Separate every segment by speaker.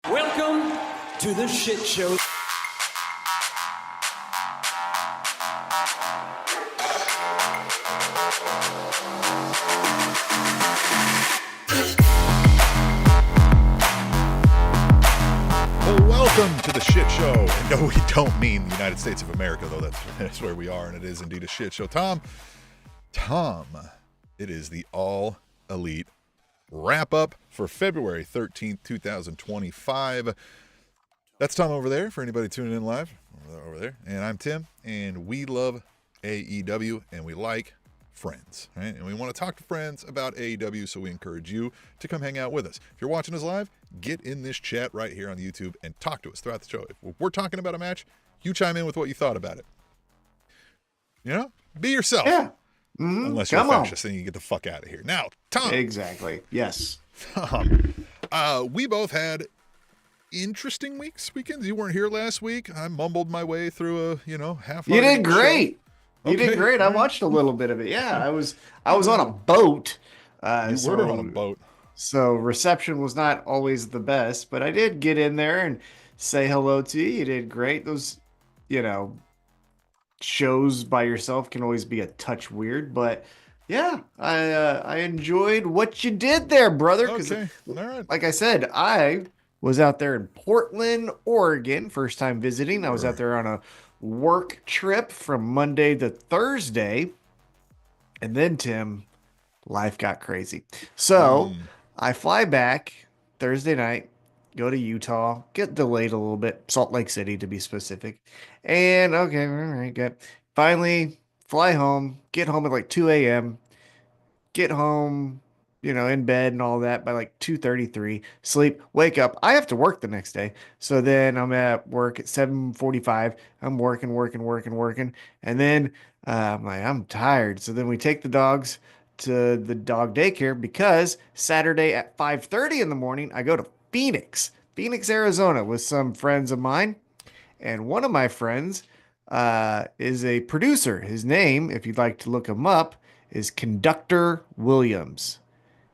Speaker 1: Welcome to the shit show.
Speaker 2: Welcome to the shit show. And no, we don't mean the United States of America, though. That's where we are, and it is indeed a shit show. Tom, it is the All Elite Wrap-Up for February 13th, 2025. That's Tom over there, for anybody tuning in live, over there. And I'm Tim, and we love AEW, and we like friends, right? And we want to talk to friends about AEW, so we encourage you to come hang out with us. If you're watching us live, get in this chat right here on YouTube and talk to us throughout the show. If we're talking about a match, you chime in with what you thought about it. You know, be yourself.
Speaker 3: Yeah.
Speaker 2: Unless you're a fascist, then you get the fuck out of here. Now, Tom.
Speaker 3: Exactly. Yes.
Speaker 2: We both had interesting weekends. You weren't here last week. I mumbled my way through a, half.
Speaker 3: You did great.
Speaker 2: Show.
Speaker 3: You did great. I watched a little bit of it. Yeah, I was on a boat.
Speaker 2: You were on a boat.
Speaker 3: So reception was not always the best, but I did get in there and say hello to you. You did great. Those, shows by yourself can always be a touch weird, but yeah, I enjoyed what you did there, brother.
Speaker 2: Okay. All right.
Speaker 3: Like I said, I was out there in Portland, Oregon, first time visiting. I was out there on a work trip from Monday to Thursday, and then Tim, life got crazy. So I fly back Thursday night, go to Utah, get delayed a little bit, Salt Lake City to be specific. And okay, all right, good. Finally fly home, get home at like 2 a.m., get home, in bed and all that by like 2:33, sleep, wake up. I have to work the next day. So then I'm at work at 7:45. I'm working. And then I'm tired. So then we take the dogs to the dog daycare because Saturday at 5:30 in the morning, I go to Phoenix, Arizona with some friends of mine. And one of my friends is a producer. His name, if you'd like to look him up, is Conductor Williams.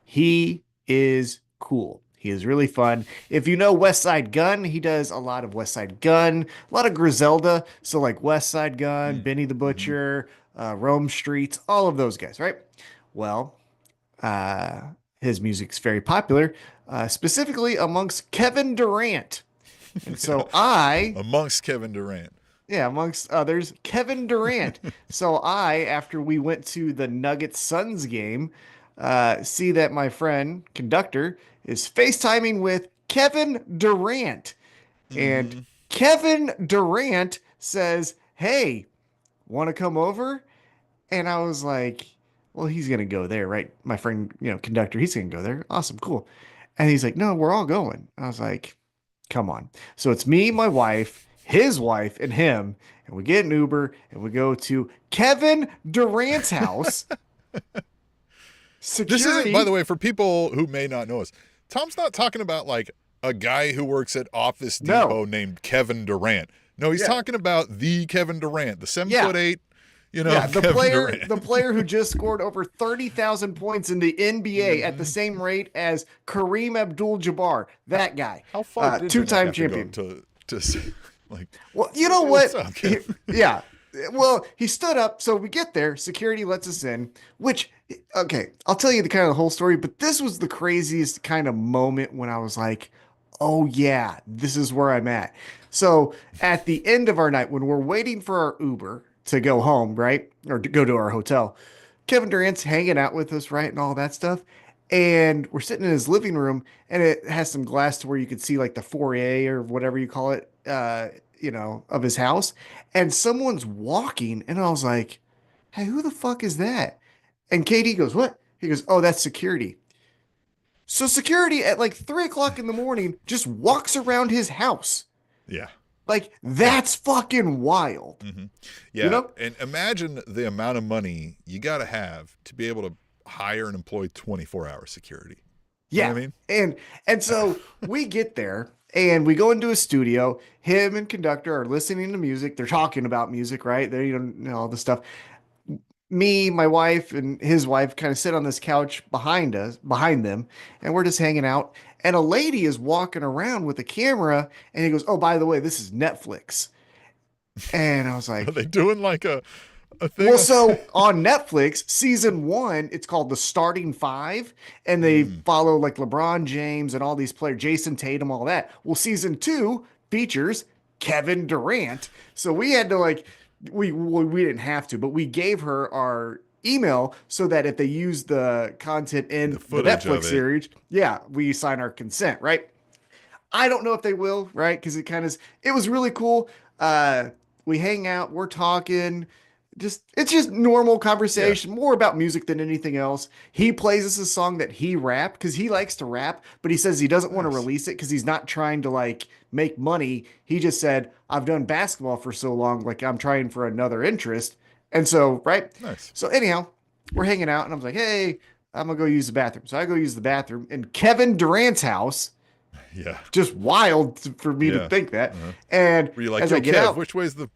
Speaker 3: He is cool. He is really fun. If you know West Side Gun, he does a lot of West Side Gun, a lot of Griselda. So like West Side Gun, Benny the Butcher, Rome Streets, all of those guys, right? Well, his music's very popular, specifically amongst Kevin Durant. And so
Speaker 2: amongst Kevin Durant.
Speaker 3: Yeah, amongst others, Kevin Durant. So after we went to the Nuggets Suns game, see that my friend, Conductor, is FaceTiming with Kevin Durant. And Kevin Durant says, "Hey, want to come over?" And I was like, well, he's going to go there, right? My friend, Conductor, he's going to go there. Awesome, cool. And he's like, no, we're all going. I was like, come on. So it's me, my wife, his wife, and him. And we get an Uber and we go to Kevin Durant's house.
Speaker 2: This is, by the way, for people who may not know us, Tom's not talking about like a guy who works at Office Depot named Kevin Durant. No, he's talking about the Kevin Durant, the 7'8".
Speaker 3: The player who just scored over 30,000 points in the NBA at the same rate as Kareem Abdul-Jabbar. That guy.
Speaker 2: How far did
Speaker 3: two-time champion.
Speaker 2: To like?
Speaker 3: Well, you know what? Well, he stood up. So we get there. Security lets us in. Which, okay, I'll tell you the kind of the whole story. But this was the craziest kind of moment when I was like, oh yeah, this is where I'm at. So at the end of our night, when we're waiting for our Uber to go home, right? Or to go to our hotel, Kevin Durant's hanging out with us, right? And all that stuff. And we're sitting in his living room and it has some glass to where you could see like the foyer or whatever you call it, of his house. And someone's walking and I was like, hey, who the fuck is that? And KD goes, what? He goes, oh, that's security. So security at like 3:00 in the morning just walks around his house.
Speaker 2: Yeah.
Speaker 3: Like, that's fucking wild.
Speaker 2: Mm-hmm. Yeah. And imagine the amount of money you got to have to be able to hire and employ 24-hour security.
Speaker 3: Yeah.
Speaker 2: You know what I mean?
Speaker 3: And so we get there and we go into a studio. Him and Conductor are listening to music. They're talking about music, right? They all this stuff. Me, my wife, and his wife kind of sit on this couch behind them, and we're just hanging out. and a lady is walking around with a camera, and he goes, "Oh, by the way, this is Netflix." And I was
Speaker 2: Are they
Speaker 3: like,
Speaker 2: doing like a thing?
Speaker 3: well, so on Netflix, season one, it's called The Starting Five, and they
Speaker 2: Mm,
Speaker 3: follow like LeBron James and all these players, Jason Tatum, all that. Well, season two features Kevin Durant. So we had to like, we didn't have to, but we gave her our email so that if they use the content
Speaker 2: the
Speaker 3: in the
Speaker 2: footage
Speaker 3: Netflix
Speaker 2: of it.
Speaker 3: series, yeah, we sign our consent, right? I don't know if they will, right? Because it was really cool. Uh, we hang out, we're talking, it's just normal
Speaker 2: Yeah.
Speaker 3: conversation, more about music than anything else. He plays us a song that he rapped because he likes to rap, but he says he doesn't want to
Speaker 2: Nice.
Speaker 3: release it because he's not trying to like make money. He just said, I've done basketball for so long, like I'm trying for another interest. And so, right?
Speaker 2: Nice.
Speaker 3: So anyhow, we're hanging out, and I was like, hey, I'm gonna go use the bathroom. So I go use the bathroom in Kevin Durant's house,
Speaker 2: Yeah.
Speaker 3: just wild for me to
Speaker 2: Yeah.
Speaker 3: think that.
Speaker 2: Uh-huh.
Speaker 3: And
Speaker 2: Were you like,
Speaker 3: as I
Speaker 2: yo,
Speaker 3: get
Speaker 2: Kev,
Speaker 3: out,
Speaker 2: which way's the.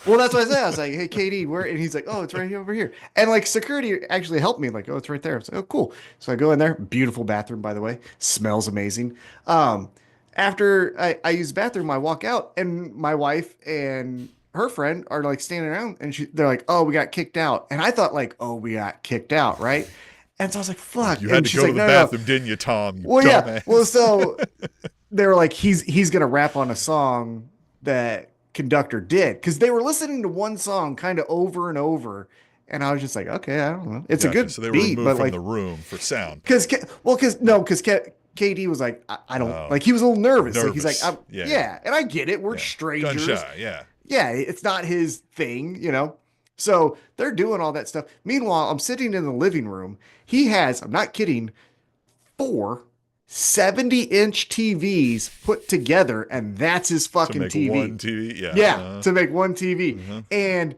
Speaker 3: well, that's what I said. I was like, "Hey, KD, where?" And he's like, "Oh, it's right here over here." And like security actually helped me. Like, "Oh, it's right there." I was like, "Oh, cool." So I go in there. Beautiful bathroom, by the way. Smells amazing. After I use the bathroom, I walk out, and my wife and her friend are like standing around, and they're like, "Oh, we got kicked out." And I thought like, "Oh, we got kicked out, right?" And so I was like,
Speaker 2: Like,
Speaker 3: "Fuck."
Speaker 2: you had
Speaker 3: And
Speaker 2: to
Speaker 3: she's
Speaker 2: go to
Speaker 3: like,
Speaker 2: the
Speaker 3: "No, no, no."
Speaker 2: bathroom, didn't you, Tom? You
Speaker 3: Well, yeah. Well,
Speaker 2: dumbass.
Speaker 3: so they were like, he's gonna rap on a song that Conductor did because they were listening to one song kind of over and over, and I was just like, okay, I don't know, it's a
Speaker 2: Gotcha.
Speaker 3: good
Speaker 2: So they were
Speaker 3: beat,
Speaker 2: removed
Speaker 3: but
Speaker 2: from the
Speaker 3: like,
Speaker 2: room for sound.
Speaker 3: because KD was like, I don't
Speaker 2: Oh,
Speaker 3: like, he was a little nervous, like he's like,
Speaker 2: nervous. Yeah. Yeah.
Speaker 3: yeah, and I get it, we're
Speaker 2: Yeah. Gun
Speaker 3: strangers,
Speaker 2: shy. Yeah.
Speaker 3: yeah, it's not his thing, you know. So they're doing all that stuff. Meanwhile, I'm sitting in the living room. He has, I'm not kidding, four 70-inch TVs put together, and that's his
Speaker 2: To
Speaker 3: fucking
Speaker 2: make
Speaker 3: TV.
Speaker 2: one TV. Yeah.
Speaker 3: Yeah, to make one TV.
Speaker 2: Uh-huh.
Speaker 3: And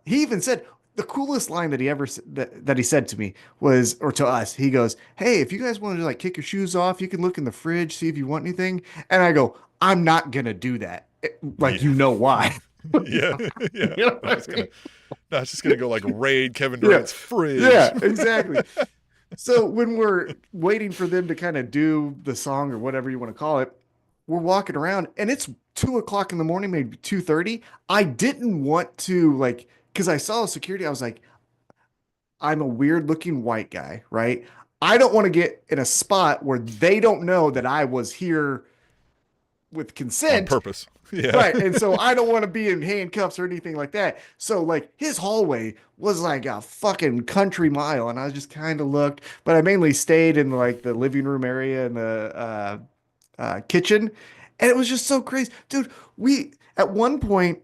Speaker 3: he even said the coolest line that he ever that he said to me was, or to us, he goes, "Hey, if you guys want to like kick your shoes off, you can look in the fridge, see if you want anything." And I go, "I'm not gonna do that." Like,
Speaker 2: Yeah.
Speaker 3: you know why?
Speaker 2: Yeah. Yeah.
Speaker 3: You know
Speaker 2: Not
Speaker 3: what
Speaker 2: just
Speaker 3: I
Speaker 2: gonna
Speaker 3: mean?
Speaker 2: not just gonna go like raid Kevin
Speaker 3: Yeah,
Speaker 2: Durant's fridge.
Speaker 3: yeah, exactly. So when we're waiting for them to kind of do the song or whatever you want to call it, we're walking around and it's 2 o'clock in the morning, maybe 2:30. I didn't want to like, because I saw security, I was like, I'm a weird looking white guy, right? I don't want to get in a spot where they don't know that I was here with
Speaker 2: On
Speaker 3: consent.
Speaker 2: purpose. Yeah.
Speaker 3: Right. And so I don't want to be in handcuffs or anything like that. So like his hallway was like a fucking country mile. And I just kind of looked, but I mainly stayed in like the living room area and the kitchen. And it was just so crazy. Dude, we at one point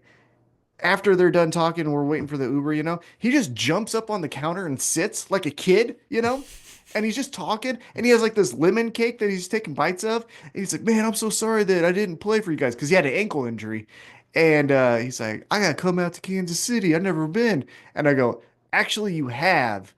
Speaker 3: after they're done talking and we're waiting for the Uber, you know, he just jumps up on the counter and sits like a kid, you know, and he's just talking and he has like this lemon cake that he's taking bites of. And he's like, man, I'm so sorry that I didn't play for you guys because he had an ankle injury. And he's like, I gotta come out to Kansas City. I've never been. And I go, actually, you have.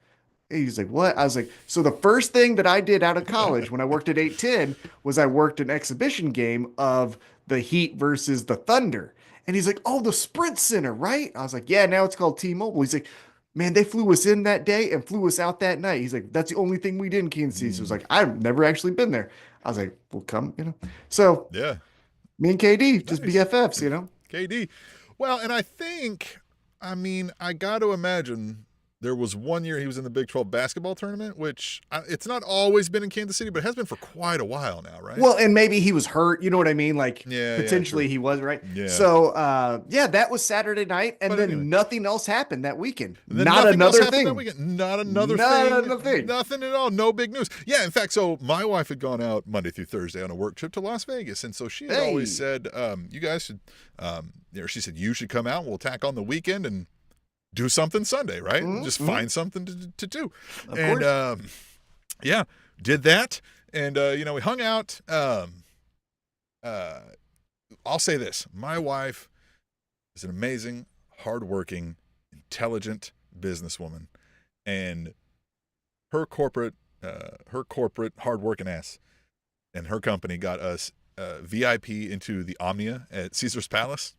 Speaker 3: And he's like, what? I was like, so the first thing that I did out of college when I worked at 810 was I worked an exhibition game of the Heat versus the Thunder. And he's like, oh, the Sprint Center, right? I was like, yeah, now it's called T-Mobile. He's like, man, they flew us in that day and flew us out that night. He's like, that's the only thing we did in Kansas City. So I was
Speaker 2: Mm,
Speaker 3: like, I've never actually been there. I was like, well, come, you know. So
Speaker 2: yeah.
Speaker 3: me and KD, just
Speaker 2: Nice.
Speaker 3: BFFs, you know.
Speaker 2: KD. Well, and I mean, I got to imagine there was one year he was in the Big 12 basketball tournament, which it's not always been in Kansas City, but it has been for quite a while now, right?
Speaker 3: Well, and maybe he was hurt, you know what I mean? Like
Speaker 2: Yeah, yeah,
Speaker 3: potentially
Speaker 2: true.
Speaker 3: he was, right?
Speaker 2: Yeah.
Speaker 3: So yeah, that was Saturday night, and
Speaker 2: But
Speaker 3: then
Speaker 2: anyway,
Speaker 3: nothing else happened that weekend.
Speaker 2: and then
Speaker 3: Not
Speaker 2: nothing else
Speaker 3: another
Speaker 2: happened that
Speaker 3: thing.
Speaker 2: weekend. Not another
Speaker 3: Not
Speaker 2: thing.
Speaker 3: another thing.
Speaker 2: Nothing at all. No big news. Yeah, in fact, so my wife had gone out Monday through Thursday on a work trip to Las Vegas, and so she had always
Speaker 3: Hey.
Speaker 2: said, "You guys should," she said, "You should come out. And we'll tack on the weekend and do something Sunday, right? Just
Speaker 3: Mm-hmm.
Speaker 2: find something to do."
Speaker 3: Of
Speaker 2: And
Speaker 3: course.
Speaker 2: yeah, did that, and we hung out. I'll say this: my wife is an amazing, hardworking, intelligent businesswoman, and her corporate hardworking ass and her company got us VIP into the Omnia at Caesar's Palace.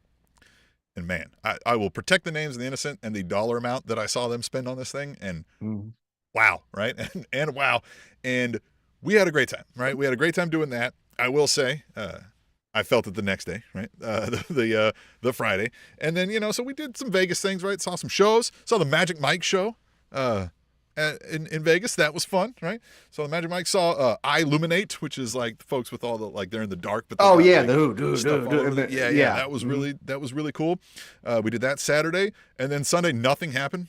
Speaker 2: And man, I will protect the names of the innocent and the dollar amount that I saw them spend on this thing. And
Speaker 3: Mhm.
Speaker 2: wow, right? And wow. And we had a great time, right? We had a great time doing that. I will say, I felt it the next day, right? The Friday, and then so we did some Vegas things, right? Saw some shows. Saw the Magic Mike show, in Vegas. That was fun, right? So the Magic Mike saw I Illuminate, which is like the folks with all the they're in the dark, but they
Speaker 3: Oh
Speaker 2: got,
Speaker 3: yeah,
Speaker 2: like,
Speaker 3: the who,
Speaker 2: stuff all over yeah. That was
Speaker 3: Mhm.
Speaker 2: really cool. We did that Saturday, and then Sunday nothing happened.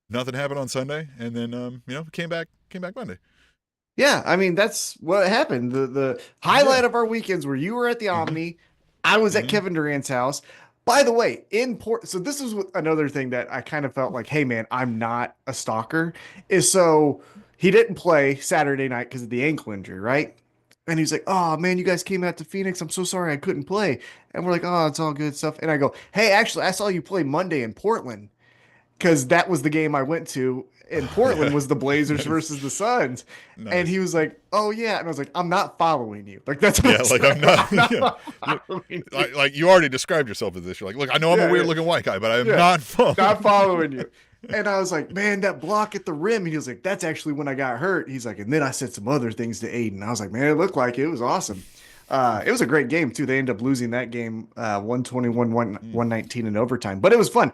Speaker 2: Nothing happened on Sunday, and then came back Monday.
Speaker 3: Yeah, I mean that's what happened. The
Speaker 2: Yeah.
Speaker 3: highlight of our weekends where you were at the
Speaker 2: Mm-hmm.
Speaker 3: Omni, I was at
Speaker 2: Mm-hmm.
Speaker 3: Kevin Durant's house. By the way, so this is another thing that I kind of felt like, hey man, I'm not a stalker. Is so he didn't play Saturday night because of the ankle injury, right? And he's like, oh man, you guys came out to Phoenix. I'm so sorry I couldn't play. And we're like, oh, it's all good stuff. And I go, hey, actually, I saw you play Monday in Portland because that was the game I went to in
Speaker 2: Oh, yeah.
Speaker 3: Portland was the Blazers versus the Suns. And he
Speaker 2: Nice.
Speaker 3: was like, "Oh yeah," and I was like, "I'm not following you." Like that's what
Speaker 2: Yeah,
Speaker 3: I
Speaker 2: like
Speaker 3: said.
Speaker 2: I'm not.
Speaker 3: I'm
Speaker 2: Yeah,
Speaker 3: not
Speaker 2: look,
Speaker 3: following you.
Speaker 2: like you already described yourself as this. You're like, look, I know I'm a
Speaker 3: Yeah,
Speaker 2: weird
Speaker 3: yeah,
Speaker 2: looking white guy, but I am
Speaker 3: yeah.
Speaker 2: not following.
Speaker 3: Not following you. And I was like, "Man, that block at the rim." And he was like, "That's actually when I got hurt." He's like, and then I said some other things to Aiden. I was like, "Man, it looked like it was awesome." It was a great game too. They ended up losing that game 121
Speaker 2: Mm.
Speaker 3: 119 in overtime, but it was fun.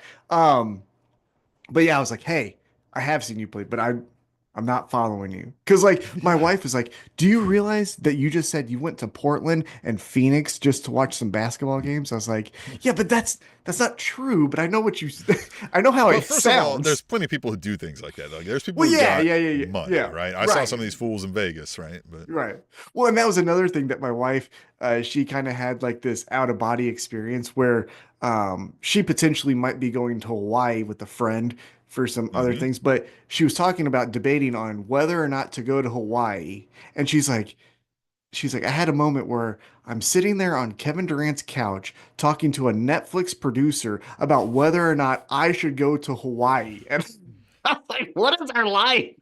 Speaker 3: But yeah, I was like, hey, I have seen you play, but I'm not following you. Cause like my wife is like, do you realize that you just said you went to Portland and Phoenix just to watch some basketball games? I was like, yeah, but that's not true. But I know what you I know how
Speaker 2: Well,
Speaker 3: it
Speaker 2: first of all, there's
Speaker 3: sounds.
Speaker 2: plenty of people who do things like that. Like, there's people
Speaker 3: Well,
Speaker 2: who
Speaker 3: yeah,
Speaker 2: got
Speaker 3: yeah, yeah, yeah,
Speaker 2: money,
Speaker 3: yeah.
Speaker 2: right? I saw
Speaker 3: Right.
Speaker 2: some of these fools in Vegas, right? But
Speaker 3: Right. Well, and that was another thing that my wife, she kind of had like this out of body experience where she potentially might be going to Hawaii with a friend for some other
Speaker 2: mm-hmm.
Speaker 3: things, but she was talking about debating on whether or not to go to Hawaii. And she's like, I had a moment where I'm sitting there on Kevin Durant's couch talking to a Netflix producer about whether or not I should go to Hawaii. And I'm like, what is our life?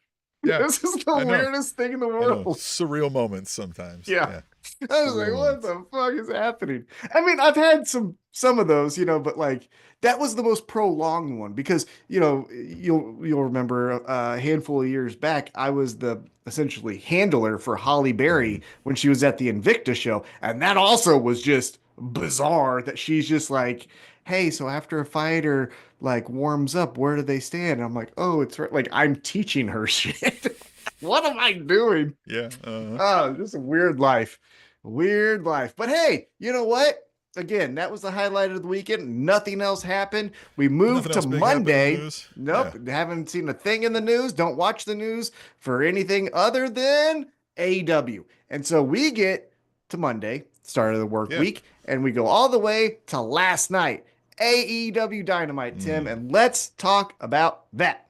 Speaker 2: Yeah,
Speaker 3: This is the
Speaker 2: I know.
Speaker 3: weirdest thing in the
Speaker 2: I know.
Speaker 3: world.
Speaker 2: Surreal moments sometimes.
Speaker 3: Yeah.
Speaker 2: Yeah,
Speaker 3: I was
Speaker 2: surreal
Speaker 3: like, what
Speaker 2: moments.
Speaker 3: the fuck is happening? I mean, I've had some of those, but like that was the most prolonged one because, you'll remember a handful of years back, I was the essentially handler for Holly
Speaker 2: Mm-hmm.
Speaker 3: Berry when she was at the Invicta show. And that also was just bizarre that she's just like, hey, so after a fighter like warms up, where do they stand? And I'm like, oh, it's right. Like I'm teaching her shit. What am I doing?
Speaker 2: Yeah.
Speaker 3: Oh, just a weird life. Weird life. But hey, you know what? Again, that was the highlight of the weekend. Nothing else happened. We moved
Speaker 2: Nothing
Speaker 3: to
Speaker 2: else big happened in the
Speaker 3: Monday.
Speaker 2: news. Yeah.
Speaker 3: Nope. Haven't seen a thing in the news. Don't watch the news for anything other than AEW. And so we get to Monday, start of the work
Speaker 2: Yeah.
Speaker 3: week, and we go all the way to last night, AEW Dynamite, Tim.
Speaker 2: Mm.
Speaker 3: And let's talk about that.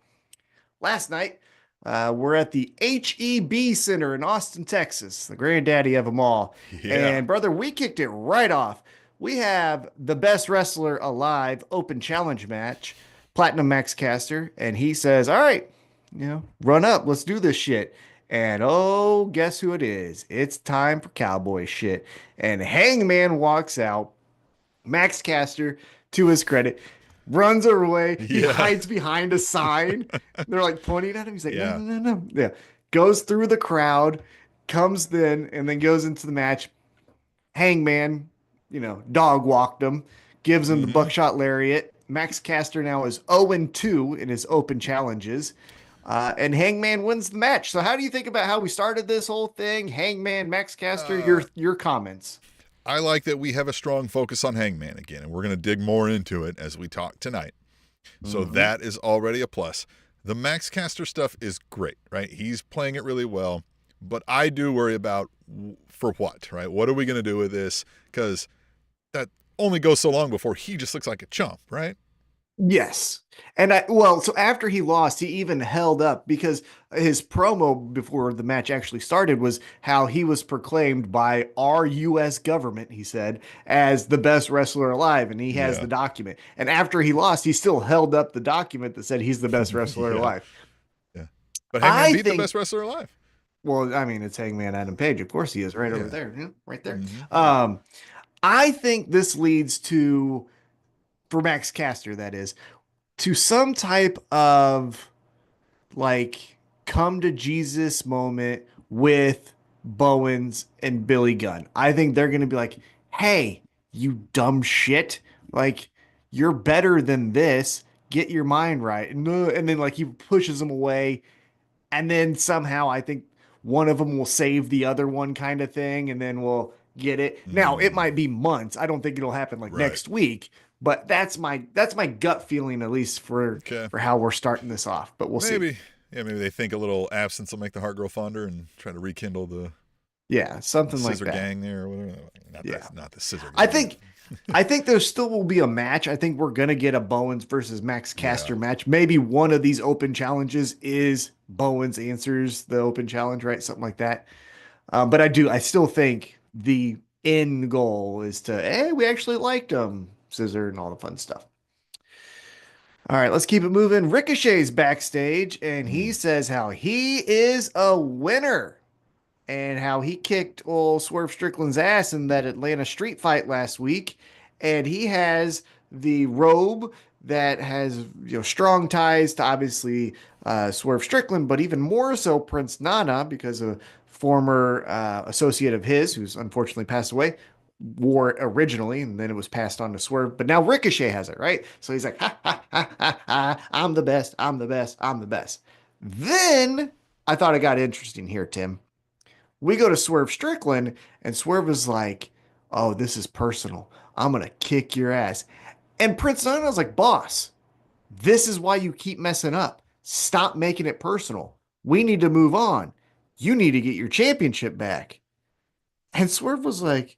Speaker 3: Last night, we're at the HEB Center in Austin, Texas, the granddaddy of them all.
Speaker 2: Yeah.
Speaker 3: And brother, we kicked it right off. We have the best wrestler alive open challenge match, Platinum Max Caster, and he says, "All right, run up, let's do this shit." And oh, guess who it is? It's time for cowboy shit. And Hangman walks out. Max Caster, to his credit, runs away. He
Speaker 2: Yeah.
Speaker 3: hides behind a sign. They're like pointing at him. He's like, no,
Speaker 2: Yeah.
Speaker 3: no, no, no. Yeah. Goes through the crowd, comes then, and then goes into the match. Hangman, dog walked him, gives him the
Speaker 2: Mm-hmm.
Speaker 3: buckshot lariat. Max Caster now is 0-2 in his open challenges. And Hangman wins the match. So, how do you think about how we started this whole thing? Hangman, Max Caster, your comments.
Speaker 2: I like that we have a strong focus on Hangman again, and we're going to dig more into it as we talk tonight. So
Speaker 3: Mhm.
Speaker 2: that is already a plus. The Max Caster stuff is great, right? He's playing it really well, but I do worry about for what, right? What are we going to do with this? Because that only goes so long before he just looks like a chump, right?
Speaker 3: Yes. So after he lost, he even held up because his promo before the match actually started was how he was proclaimed by our US government, he said, as the best wrestler alive. And he has
Speaker 2: Yeah.
Speaker 3: the document. And after he lost, he still held up the document that said he's the best wrestler
Speaker 2: Yeah.
Speaker 3: alive.
Speaker 2: Yeah. But Hangman
Speaker 3: I
Speaker 2: beat the
Speaker 3: think,
Speaker 2: best wrestler alive.
Speaker 3: well, I mean, it's Hangman Adam Page. Of course he is right over
Speaker 2: Yeah.
Speaker 3: there. Yeah, right there.
Speaker 2: Mm-hmm.
Speaker 3: I think this leads to, for Max Caster, that is, to some type of like come to Jesus moment with Bowens and Billy Gunn. I think they're going to be like, hey, you dumb shit. Like, you're better than this. Get your mind right. And then, like, he pushes them away. And then somehow I think one of them will save the other one, kind of thing. And then we'll get it. Now, it might be months. I don't think it'll happen like
Speaker 2: Right.
Speaker 3: next week. But that's my gut feeling, at least for
Speaker 2: Okay.
Speaker 3: how we're starting this off. But we'll see.
Speaker 2: Maybe. Yeah, maybe they think a little absence will make the heart grow fonder and try to rekindle the
Speaker 3: Yeah, something like
Speaker 2: scissor
Speaker 3: that.
Speaker 2: gang there or whatever.
Speaker 3: Yeah.
Speaker 2: Not the scissor gang.
Speaker 3: I think there still will be a match. I think we're gonna get a Bowens versus Max Caster
Speaker 2: Yeah.
Speaker 3: match. Maybe one of these open challenges is Bowens answers the open challenge, right? Something like that. But I still think the end goal is to, hey, we actually liked them, scissor and all the fun stuff. All right, let's keep it moving. Ricochet's backstage, and he says how he is a winner and how he kicked old Swerve Strickland's ass in that Atlanta street fight last week. And he has the robe that has strong ties to obviously Swerve Strickland, but even more so Prince Nana, because a former associate of his, who's unfortunately passed away, wore it originally, and then it was passed on to Swerve. But now Ricochet has it, right? So he's like, ha, ha, ha, ha, ha, I'm the best, I'm the best, I'm the best. Then I thought it got interesting here, Tim. We go to Swerve Strickland, and Swerve is like, oh, this is personal. I'm going to kick your ass. And Prince Nana's like, boss, this is why you keep messing up. Stop making it personal. We need to move on. You need to get your championship back. And Swerve was like,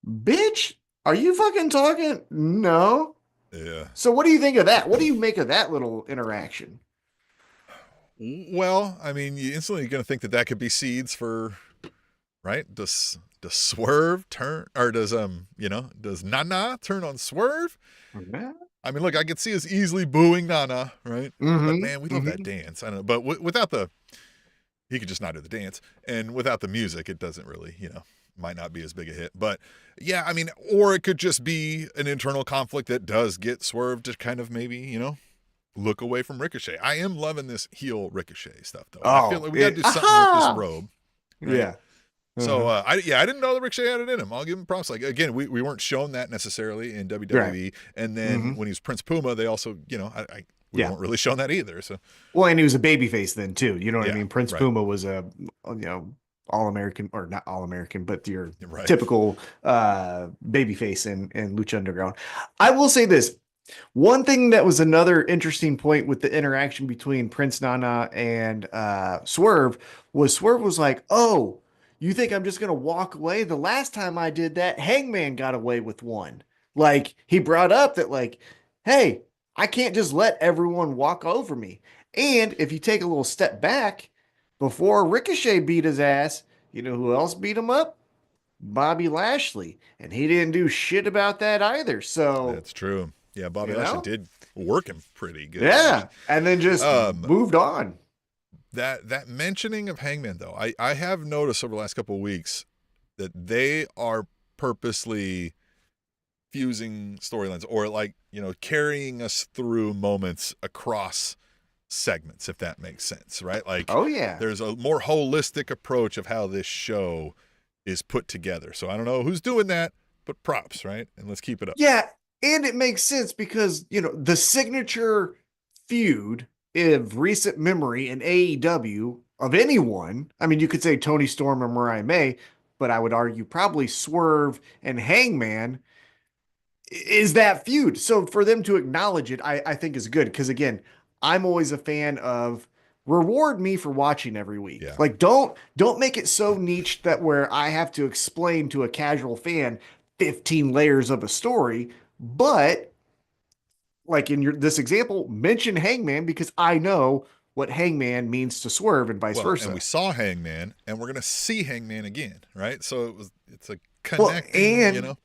Speaker 3: bitch, are you fucking talking? No.
Speaker 2: Yeah.
Speaker 3: So what do you think of that? What do you make of that little interaction?
Speaker 2: Well, I mean, you instantly going to think that could be seeds for, right? Does Swerve turn, or does Nana turn on Swerve?
Speaker 3: Yeah.
Speaker 2: I mean, look, I could see us easily booing Nana, right?
Speaker 3: Mm-hmm.
Speaker 2: But man, we love that dance. I don't know, but without he could just not do the dance, and without the music, it doesn't really, might not be as big a hit. But yeah, I mean, or it could just be an internal conflict that does get Swerve to kind of maybe, look away from Ricochet. I am loving this heel Ricochet stuff, though. I feel like we got to do something with this robe. Right?
Speaker 3: Yeah.
Speaker 2: So I didn't know that Ricochet had it in him. I'll give him props. Like again, we weren't shown that necessarily in WWE,
Speaker 3: Right.
Speaker 2: and then when he was Prince Puma, they also we weren't really shown that either. So
Speaker 3: well, and he was a babyface then too. You know what I
Speaker 2: Yeah,
Speaker 3: mean? Prince
Speaker 2: right.
Speaker 3: Puma was a all American, or not all American, but your
Speaker 2: Right.
Speaker 3: typical babyface in Lucha Underground. I will say this. One thing that was another interesting point with the interaction between Prince Nana and Swerve was like, oh, you think I'm just going to walk away? The last time I did that, Hangman got away with one. Like, he brought up that, like, hey, I can't just let everyone walk over me. And if you take a little step back, before Ricochet beat his ass, you know who else beat him up? Bobby Lashley. And he didn't do shit about that either. So
Speaker 2: that's true. Yeah, Bobby
Speaker 3: You
Speaker 2: Lashley
Speaker 3: know?
Speaker 2: did work him pretty good.
Speaker 3: yeah, and then just moved on.
Speaker 2: That mentioning of Hangman, though, I have noticed over the last couple of weeks that they are purposely fusing storylines, or like, carrying us through moments across segments, if that makes sense, right? Like,
Speaker 3: Oh yeah.
Speaker 2: there's a more holistic approach of how this show is put together. So I don't know who's doing that, but props, right? And let's keep it up.
Speaker 3: Yeah, and it makes sense because, the signature feud of recent memory in AEW of anyone, I mean, you could say Tony Storm or Mariah May, but I would argue probably Swerve and Hangman is that feud. So for them to acknowledge it, I think is good because, again, I'm always a fan of reward me for watching every week.
Speaker 2: Yeah.
Speaker 3: Like don't make it so niche that where I have to explain to a casual fan 15 layers of a story, but like in this example, mention Hangman because I know what Hangman means to Swerve and vice versa.
Speaker 2: And we saw Hangman, and we're gonna see Hangman again, right? So it's a
Speaker 3: Well,
Speaker 2: connecting,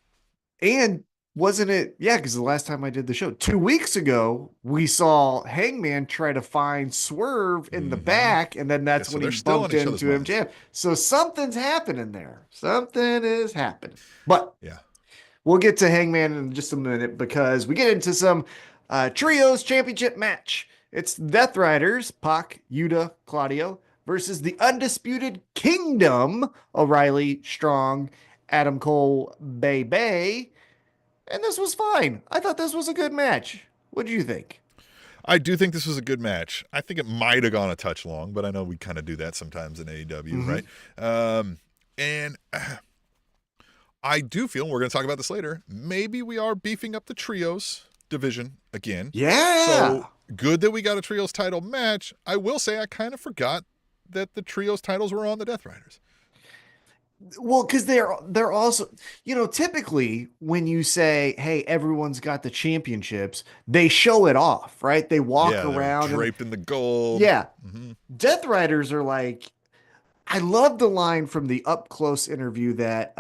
Speaker 3: and wasn't it? Yeah, because the last time I did the show 2 weeks ago, we saw Hangman try to find Swerve in the back, and then that's
Speaker 2: so
Speaker 3: when
Speaker 2: they're
Speaker 3: he
Speaker 2: still
Speaker 3: bumped
Speaker 2: on each other's
Speaker 3: into
Speaker 2: minds.
Speaker 3: MJF. So something's happening there. Something is happening. But
Speaker 2: Yeah.
Speaker 3: we'll get to Hangman in just a minute because we get into some trios championship match. It's Death Riders, Pac, Yuta, Claudio versus the Undisputed Kingdom, O'Reilly, Strong, Adam Cole, Bay Bay. And this was fine. I thought this was a good match. What do you think?
Speaker 2: I do think this was a good match. I think it might have gone a touch long, but I know we kind of do that sometimes in AEW, right? And I do feel, and we're going to talk about this later, maybe we are beefing up the trios division again.
Speaker 3: Yeah.
Speaker 2: So good that we got a trios title match. I will say I kind of forgot that the trios titles were on the Death Riders.
Speaker 3: Well, because they're also, typically when you say, "Hey, everyone's got the championships," they show it off, right? They walk around
Speaker 2: draped in the gold.
Speaker 3: Yeah, Death Riders are like. I love the line from the up close interview that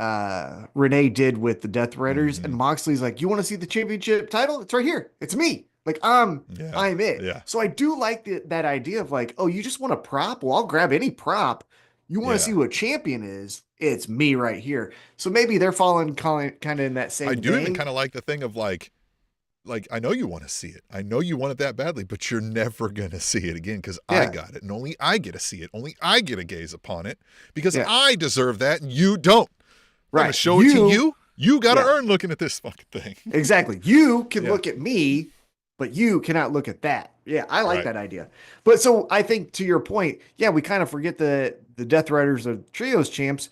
Speaker 3: Renee did with the Death Riders, and Moxley's like, "You want to see the championship title? It's right here. It's me. Like I'm it."
Speaker 2: Yeah.
Speaker 3: So I do like that idea of like, oh, you just want a prop? Well, I'll grab any prop. You want to see who a champion is? It's me right here. So maybe they're falling kind of in that same.
Speaker 2: I do
Speaker 3: vein.
Speaker 2: even kind of like the thing of like I know you want to see it. I know you want it that badly, but you're never going to see it again because I got it. And only I get to see it. Only I get a gaze upon it because I deserve that and you don't.
Speaker 3: Right.
Speaker 2: I'm going to show it to you. You got to earn looking at this fucking thing.
Speaker 3: Exactly. You can look at me, but you cannot look at that. Yeah, I like that idea. But so I think to your point, we kind of forget the Death Riders are trios champs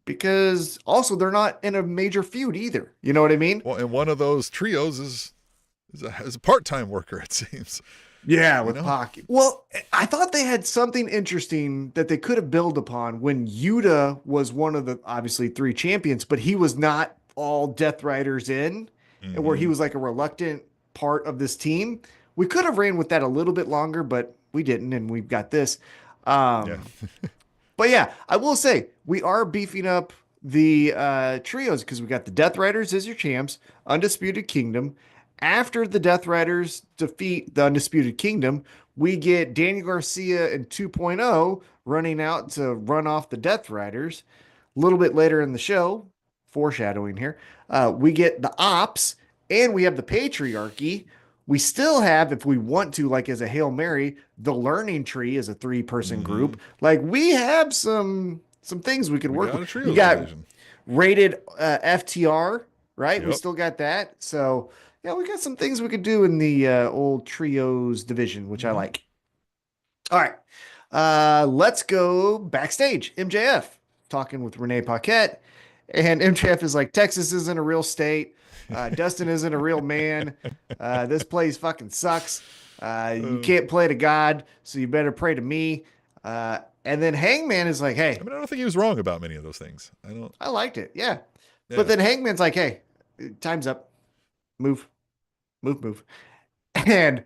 Speaker 3: because also they're not in a major feud either. You know what I mean?
Speaker 2: Well, and one of those trios is a part-time worker, it seems.
Speaker 3: Yeah, with Pocky. Well, I thought they had something interesting that they could have built upon when Yuta was one of the obviously 3 champions, but he was not all Death Riders in, and where he was like a reluctant part of this team. We could have ran with that a little bit longer, but we didn't, and we've got this. But yeah, I will say we are beefing up the trios because we got the Death Riders as your champs, Undisputed Kingdom. After the Death Riders defeat the Undisputed Kingdom, we get Daniel Garcia and 2.0 running out to run off the Death Riders. A little bit later in the show, foreshadowing here, we get the Ops and we have the Patriarchy. We still have, if we want to, like as a Hail Mary, the Learning Tree as a 3-person group. Like we have some things we could work with. You got rated FTR, right? We still got that. So we got some things we could do in the old trios division, which I like. All right. Let's go backstage. MJF talking with Renee Paquette. And MJF is like, Texas isn't a real state. Dustin isn't a real man. This place fucking sucks. You can't play to God, so you better pray to me. And then Hangman is like, hey.
Speaker 2: I mean, I don't think he was wrong about many of those things.
Speaker 3: I liked it. Yeah. But then Hangman's like, hey, time's up. Move. And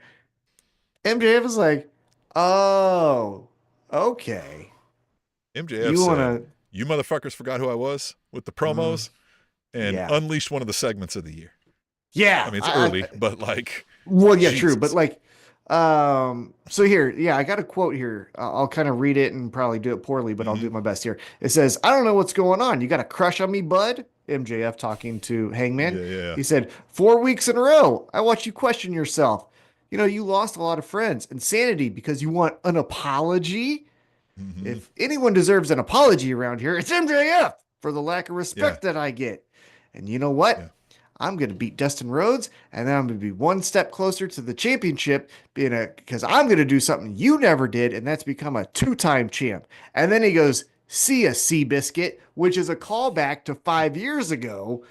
Speaker 3: MJF is like, oh, okay.
Speaker 2: MJF said, you motherfuckers forgot who I was with the promos and unleashed one of the segments of the year.
Speaker 3: Yeah.
Speaker 2: I mean, it's early, but like.
Speaker 3: Well, yeah, Jesus. True. But like, so here, I got a quote here. I'll kind of read it and probably do it poorly, but I'll do my best here. It says, I don't know what's going on. You got a crush on me, bud? MJF talking to Hangman.
Speaker 2: Yeah.
Speaker 3: He said, 4 weeks in a row, I watch you question yourself. You lost a lot of friends and sanity because you want an apology. If anyone deserves an apology around here, it's MJF for the lack of respect that I get. And you know what? I'm going to beat Dustin Rhodes, and then I'm going to be one step closer to the championship because I'm going to do something you never did, and that's become a 2-time champ. And then he goes, see ya, Seabiscuit, which is a callback to 5 years ago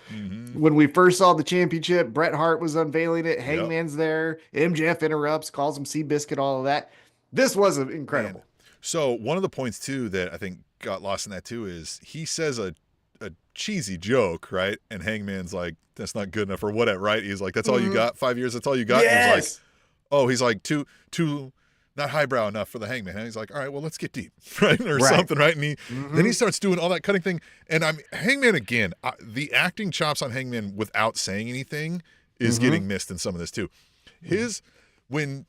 Speaker 3: when we first saw the championship. Bret Hart was unveiling it. Hangman's there. MJF interrupts, calls him Seabiscuit, all of that. This was incredible.
Speaker 2: Man. So one of the points, too, that I think got lost in that, too, is he says a cheesy joke, right? And Hangman's like, that's not good enough or whatever, right? He's like, that's all you got? 5 years, that's all you got?
Speaker 3: Yes!
Speaker 2: And he's like, too not highbrow enough for the Hangman. And he's like, all right, well, let's get deep, right? Or something, right? And then he starts doing all that cutting thing. And Hangman, again, the acting chops on Hangman without saying anything is getting missed in some of this, too. When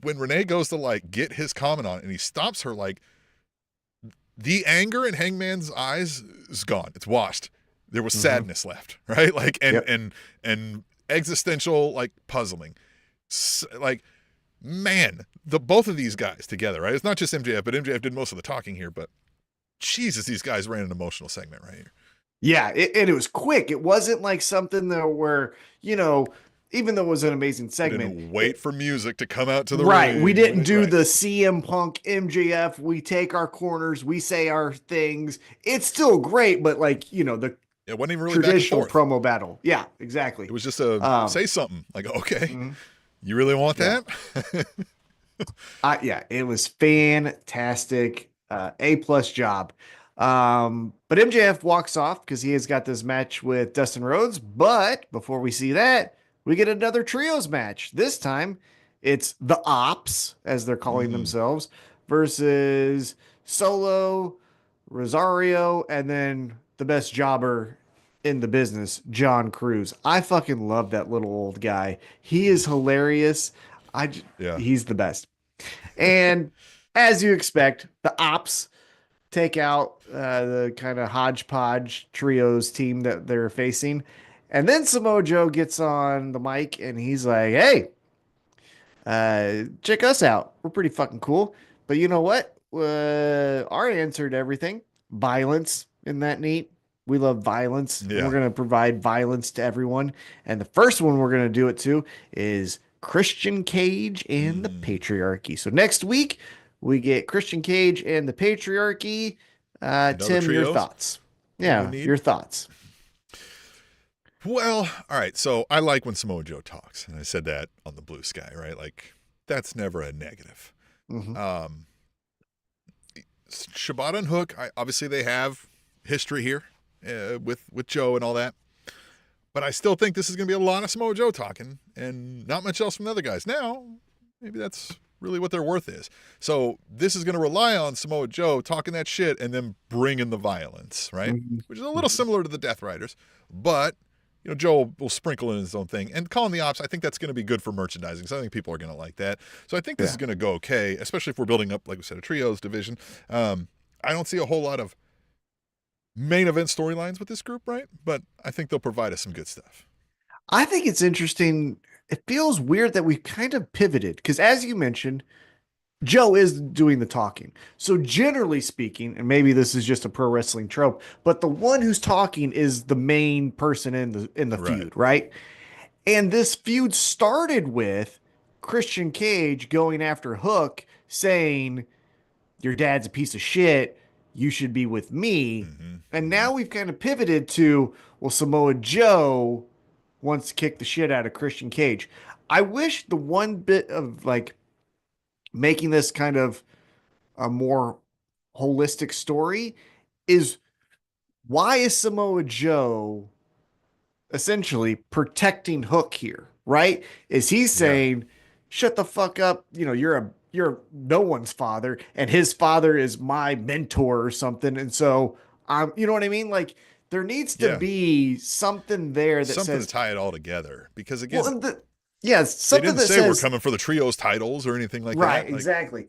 Speaker 2: Renee goes to, like, get his comment on it and he stops her, like, the anger in Hangman's eyes is gone. It's washed. There was sadness left, right? Like, and existential, like, puzzling. Like, man, the both of these guys together, right? It's not just MJF, but MJF did most of the talking here. But Jesus, these guys ran an emotional segment right here.
Speaker 3: Yeah, and it was quick. It wasn't like something that where, you know, even though it was an amazing
Speaker 2: We
Speaker 3: segment,
Speaker 2: didn't wait for music to come out to the
Speaker 3: right.
Speaker 2: ring.
Speaker 3: We didn't do
Speaker 2: right.
Speaker 3: the CM Punk MJF. We take our corners, we say our things. It's still great, but like, you know, the
Speaker 2: It wasn't even really back and
Speaker 3: traditional
Speaker 2: forth.
Speaker 3: promo battle. Yeah, exactly.
Speaker 2: It was just a
Speaker 3: Um,
Speaker 2: say something. Like, okay,
Speaker 3: mhm,
Speaker 2: you really want
Speaker 3: yeah.
Speaker 2: that?
Speaker 3: Yeah, it was fantastic. A+ job. But MJF walks off because he has got this match with Dustin Rhodes. But before we see that, we get another trios match. This time it's the Ops, as they're calling
Speaker 2: Mm,
Speaker 3: themselves, versus Solo, Rosario, and then the best jobber in the business, John Cruz. I fucking love that little old guy. He is hilarious.
Speaker 2: yeah.
Speaker 3: He's the best. And as you expect, the Ops take out the kind of hodgepodge trios team that they're facing. And then Samoa Joe gets on the mic and he's like, hey, check us out. We're pretty fucking cool. But you know what? Our answer to everything, violence. Isn't that neat? We love violence, and we're
Speaker 2: Yeah.
Speaker 3: going to provide violence to everyone. And the first one we're going to do it to is Christian Cage and the
Speaker 2: Mm,
Speaker 3: Patriarchy. So next week, we get Christian Cage and the Patriarchy.
Speaker 2: another
Speaker 3: Tim, your
Speaker 2: trios
Speaker 3: thoughts?
Speaker 2: that we
Speaker 3: Yeah,
Speaker 2: need.
Speaker 3: your thoughts.
Speaker 2: Well, all right. So I like when Samoa Joe talks, and I said that on the Blue Sky, right? Like that's never a negative.
Speaker 3: Hmm.
Speaker 2: Um, Shibata and Hook, obviously they have history here with Joe and all that. But I still think this is going to be a lot of Samoa Joe talking and not much else from the other guys. Now, maybe that's really what their worth is. So this is going to rely on Samoa Joe talking that shit and then bringing the violence, right?
Speaker 3: Hmm.
Speaker 2: Which is a little similar to the Death Riders. But, you know, Joe will sprinkle in his own thing. And calling the Ops, I think that's going to be good for merchandising. So I think people are going to like that. So I think this
Speaker 3: Yeah.
Speaker 2: is going to go okay, especially if we're building up, like we said, a trios division. I don't see a whole lot of main event storylines with this group, right? But I think they'll provide us some good stuff.
Speaker 3: I think it's interesting. It feels weird that we've kind of pivoted because, as you mentioned, Joe is doing the talking. So, generally speaking, and maybe this is just a pro wrestling trope, but the one who's talking is the main person in the
Speaker 2: Right.
Speaker 3: feud, right? And this feud started with Christian Cage going after Hook, saying, "Your dad's a piece of shit. You should be with me."
Speaker 2: Mm-hmm.
Speaker 3: And
Speaker 2: Mm-hmm.
Speaker 3: now we've kind of pivoted to, well, Samoa Joe wants to kick the shit out of Christian Cage. I wish the one bit of like making this kind of a more holistic story is, why is Samoa Joe essentially protecting Hook here, right? Is he
Speaker 2: Yeah.
Speaker 3: saying, shut the fuck up, you know, you're no one's father and his father is my mentor or something. And so you know what I mean? Like there needs to
Speaker 2: Yeah.
Speaker 3: be something there that
Speaker 2: Something to
Speaker 3: says,
Speaker 2: tie it all together. Because
Speaker 3: well,
Speaker 2: again,
Speaker 3: yeah,
Speaker 2: they
Speaker 3: something
Speaker 2: didn't
Speaker 3: that
Speaker 2: say we're
Speaker 3: says,
Speaker 2: coming for the trios titles or anything like
Speaker 3: right,
Speaker 2: that. Like,
Speaker 3: exactly.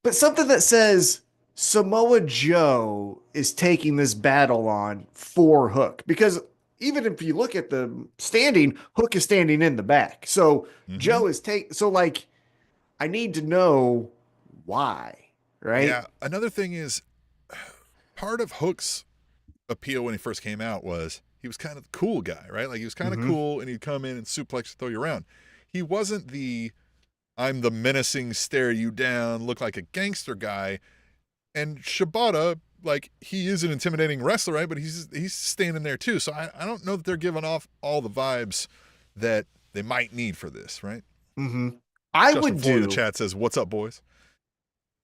Speaker 3: But something that says Samoa Joe is taking this battle on for Hook. Because even if you look at the standing, Hook is standing in the back. So
Speaker 2: mm-hmm.
Speaker 3: Joe is so like I need to know why, right?
Speaker 2: Yeah. Another thing is part of Hook's appeal when he first came out was he was kind of the cool guy, right? Like he was kind of
Speaker 3: Mm-hmm.
Speaker 2: cool and he'd come in and suplex, throw you around. He wasn't the I'm the menacing, stare you down, look like a gangster guy. And Shibata, like he is an intimidating wrestler, right? But he's standing there too. So I don't know that they're giving off all the vibes that they might need for this, right?
Speaker 3: Mm-hmm. I
Speaker 2: Justin
Speaker 3: would
Speaker 2: Floyd in the
Speaker 3: do
Speaker 2: chat says, "What's up, boys?"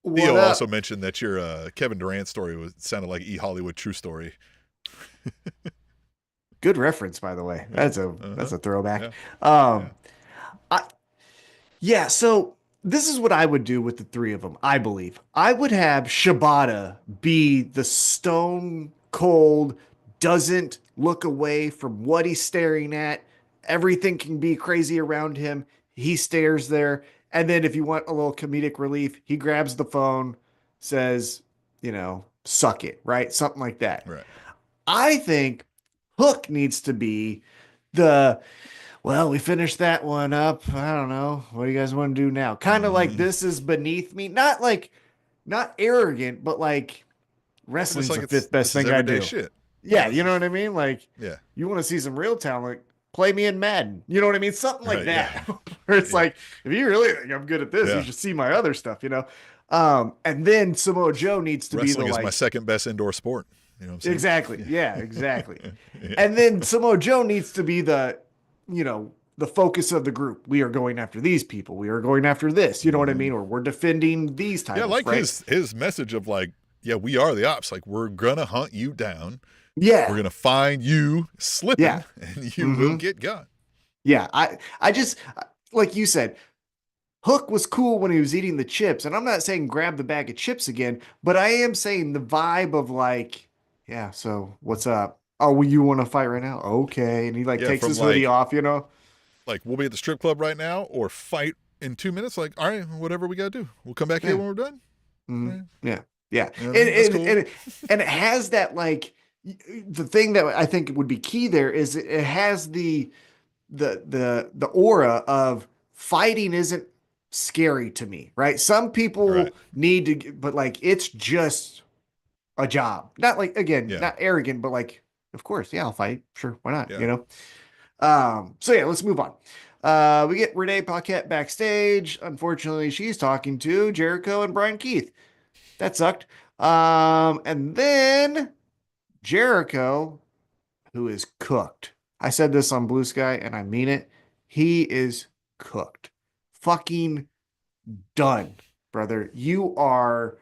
Speaker 3: what
Speaker 2: Theo also
Speaker 3: up.
Speaker 2: mentioned that your Kevin Durant story sounded like E Hollywood True Story.
Speaker 3: Good reference, by the way.
Speaker 2: Yeah.
Speaker 3: That's a throwback.
Speaker 2: Yeah.
Speaker 3: Um,
Speaker 2: Yeah.
Speaker 3: I Yeah, so this is what I would do with the three of them, I believe. I would have Shibata be the stone cold, doesn't look away from what he's staring at. Everything can be crazy around him. He stares there. And then if you want a little comedic relief, he grabs the phone, says, you know, suck it, right? Something like that.
Speaker 2: Right.
Speaker 3: I think Hook needs to be the Well, we finished that one up. I don't know. What do you guys want to do now? Kind of like
Speaker 2: Mm,
Speaker 3: this is beneath me. Not like, not arrogant, but like
Speaker 2: almost
Speaker 3: wrestling's
Speaker 2: like
Speaker 3: the
Speaker 2: it's
Speaker 3: fifth best
Speaker 2: this is
Speaker 3: thing I
Speaker 2: everyday
Speaker 3: do.
Speaker 2: shit.
Speaker 3: Yeah,
Speaker 2: Yeah,
Speaker 3: you know what I mean? Like,
Speaker 2: yeah,
Speaker 3: you want to see some real talent, play me in Madden. You know what I mean? Something like
Speaker 2: right, yeah,
Speaker 3: that. Where it's
Speaker 2: yeah,
Speaker 3: like, if you really think I'm good at this, you
Speaker 2: yeah.
Speaker 3: should see my other stuff, you know? And then Samoa Joe needs to be the
Speaker 2: Wrestling is my
Speaker 3: like,
Speaker 2: second best indoor sport. You know what I'm
Speaker 3: exactly.
Speaker 2: saying?
Speaker 3: Yeah, exactly.
Speaker 2: Yeah, yeah,
Speaker 3: And then Samoa Joe needs to be the, you know, the focus of the group. We are going after these people. We are going after this. You know what I
Speaker 2: hmm
Speaker 3: mean? Or we're defending these
Speaker 2: yeah. I
Speaker 3: titles,
Speaker 2: like
Speaker 3: right?
Speaker 2: his message of like, yeah, we are the ops. Like we're gonna hunt you down. We're
Speaker 3: Yeah.
Speaker 2: gonna find you
Speaker 3: Yeah.
Speaker 2: slipping, and you will
Speaker 3: hmm
Speaker 2: get got.
Speaker 3: Yeah. I just, like you said, Hook was cool when he was eating the chips. And I'm not saying grab the bag of chips again, but I am saying the vibe of like, yeah, so what's up? Oh, well, you want to fight right now? Okay. And he like
Speaker 2: Yeah,
Speaker 3: takes
Speaker 2: from
Speaker 3: his hoodie off, you know?
Speaker 2: like we'll be at the strip club right now, or fight in 2 minutes. Like, all right, whatever we gotta do. We'll come back here
Speaker 3: Yeah.
Speaker 2: when we're done.
Speaker 3: Mhm.
Speaker 2: Yeah.
Speaker 3: Yeah. Yeah.
Speaker 2: You know what I mean? That's cool.
Speaker 3: And it has that like the thing that I think would be key there is it has the aura of fighting isn't scary to me, right? Some
Speaker 2: Right.
Speaker 3: people need to, but like it's just a job. Not like again,
Speaker 2: Yeah.
Speaker 3: not arrogant, but like, of course, yeah, I'll fight. Sure, why not?
Speaker 2: Yeah.
Speaker 3: You know? So yeah, let's move on. We get Renee Paquette backstage. Unfortunately, she's talking to Jericho and Brian Keith. That sucked. And then Jericho, who is cooked. I said this on Blue Sky, and I mean it. He is cooked. Fucking done, brother. You are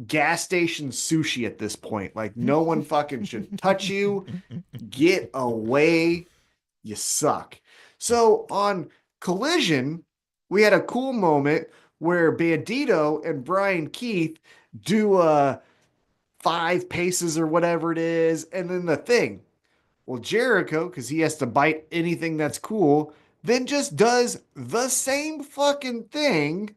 Speaker 3: gas station sushi at this point. Like, no one fucking should touch you. Get away. You suck. So on Collision, we had a cool moment where Bandito and Brian Keith do 5 paces or whatever it is, and then the thing. Well, Jericho, because he has to bite anything that's cool, then just does the same fucking thing,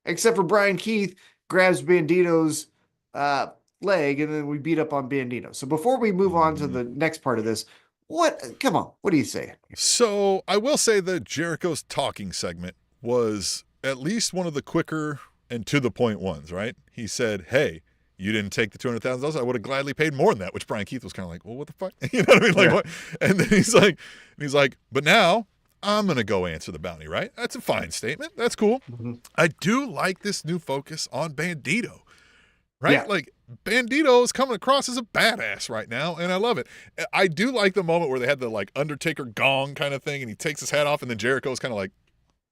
Speaker 3: except for Brian Keith grabs Bandito's uh, leg, and then we beat up on Bandito. So before we move on to
Speaker 2: Mhm.
Speaker 3: the next part of this, come on, what do you say?
Speaker 2: So I will say that Jericho's talking segment was at least one of the quicker and to the point ones, right? He said, hey, you didn't take the $200,000. I would have gladly paid more than that, which Brian Keith was kind of like, well, what the fuck? You know what I mean? Like,
Speaker 3: Yeah.
Speaker 2: what? And then he's like, but now I'm going to go answer the bounty, right? That's a fine statement. That's cool.
Speaker 3: Mhm.
Speaker 2: I do like this new focus on Bandito, right?
Speaker 3: Yeah.
Speaker 2: Like Bandito is coming across as a badass right now, and I love it. I do like the moment where they had the like Undertaker gong kind of thing, and he takes his hat off, and then Jericho's kind of like,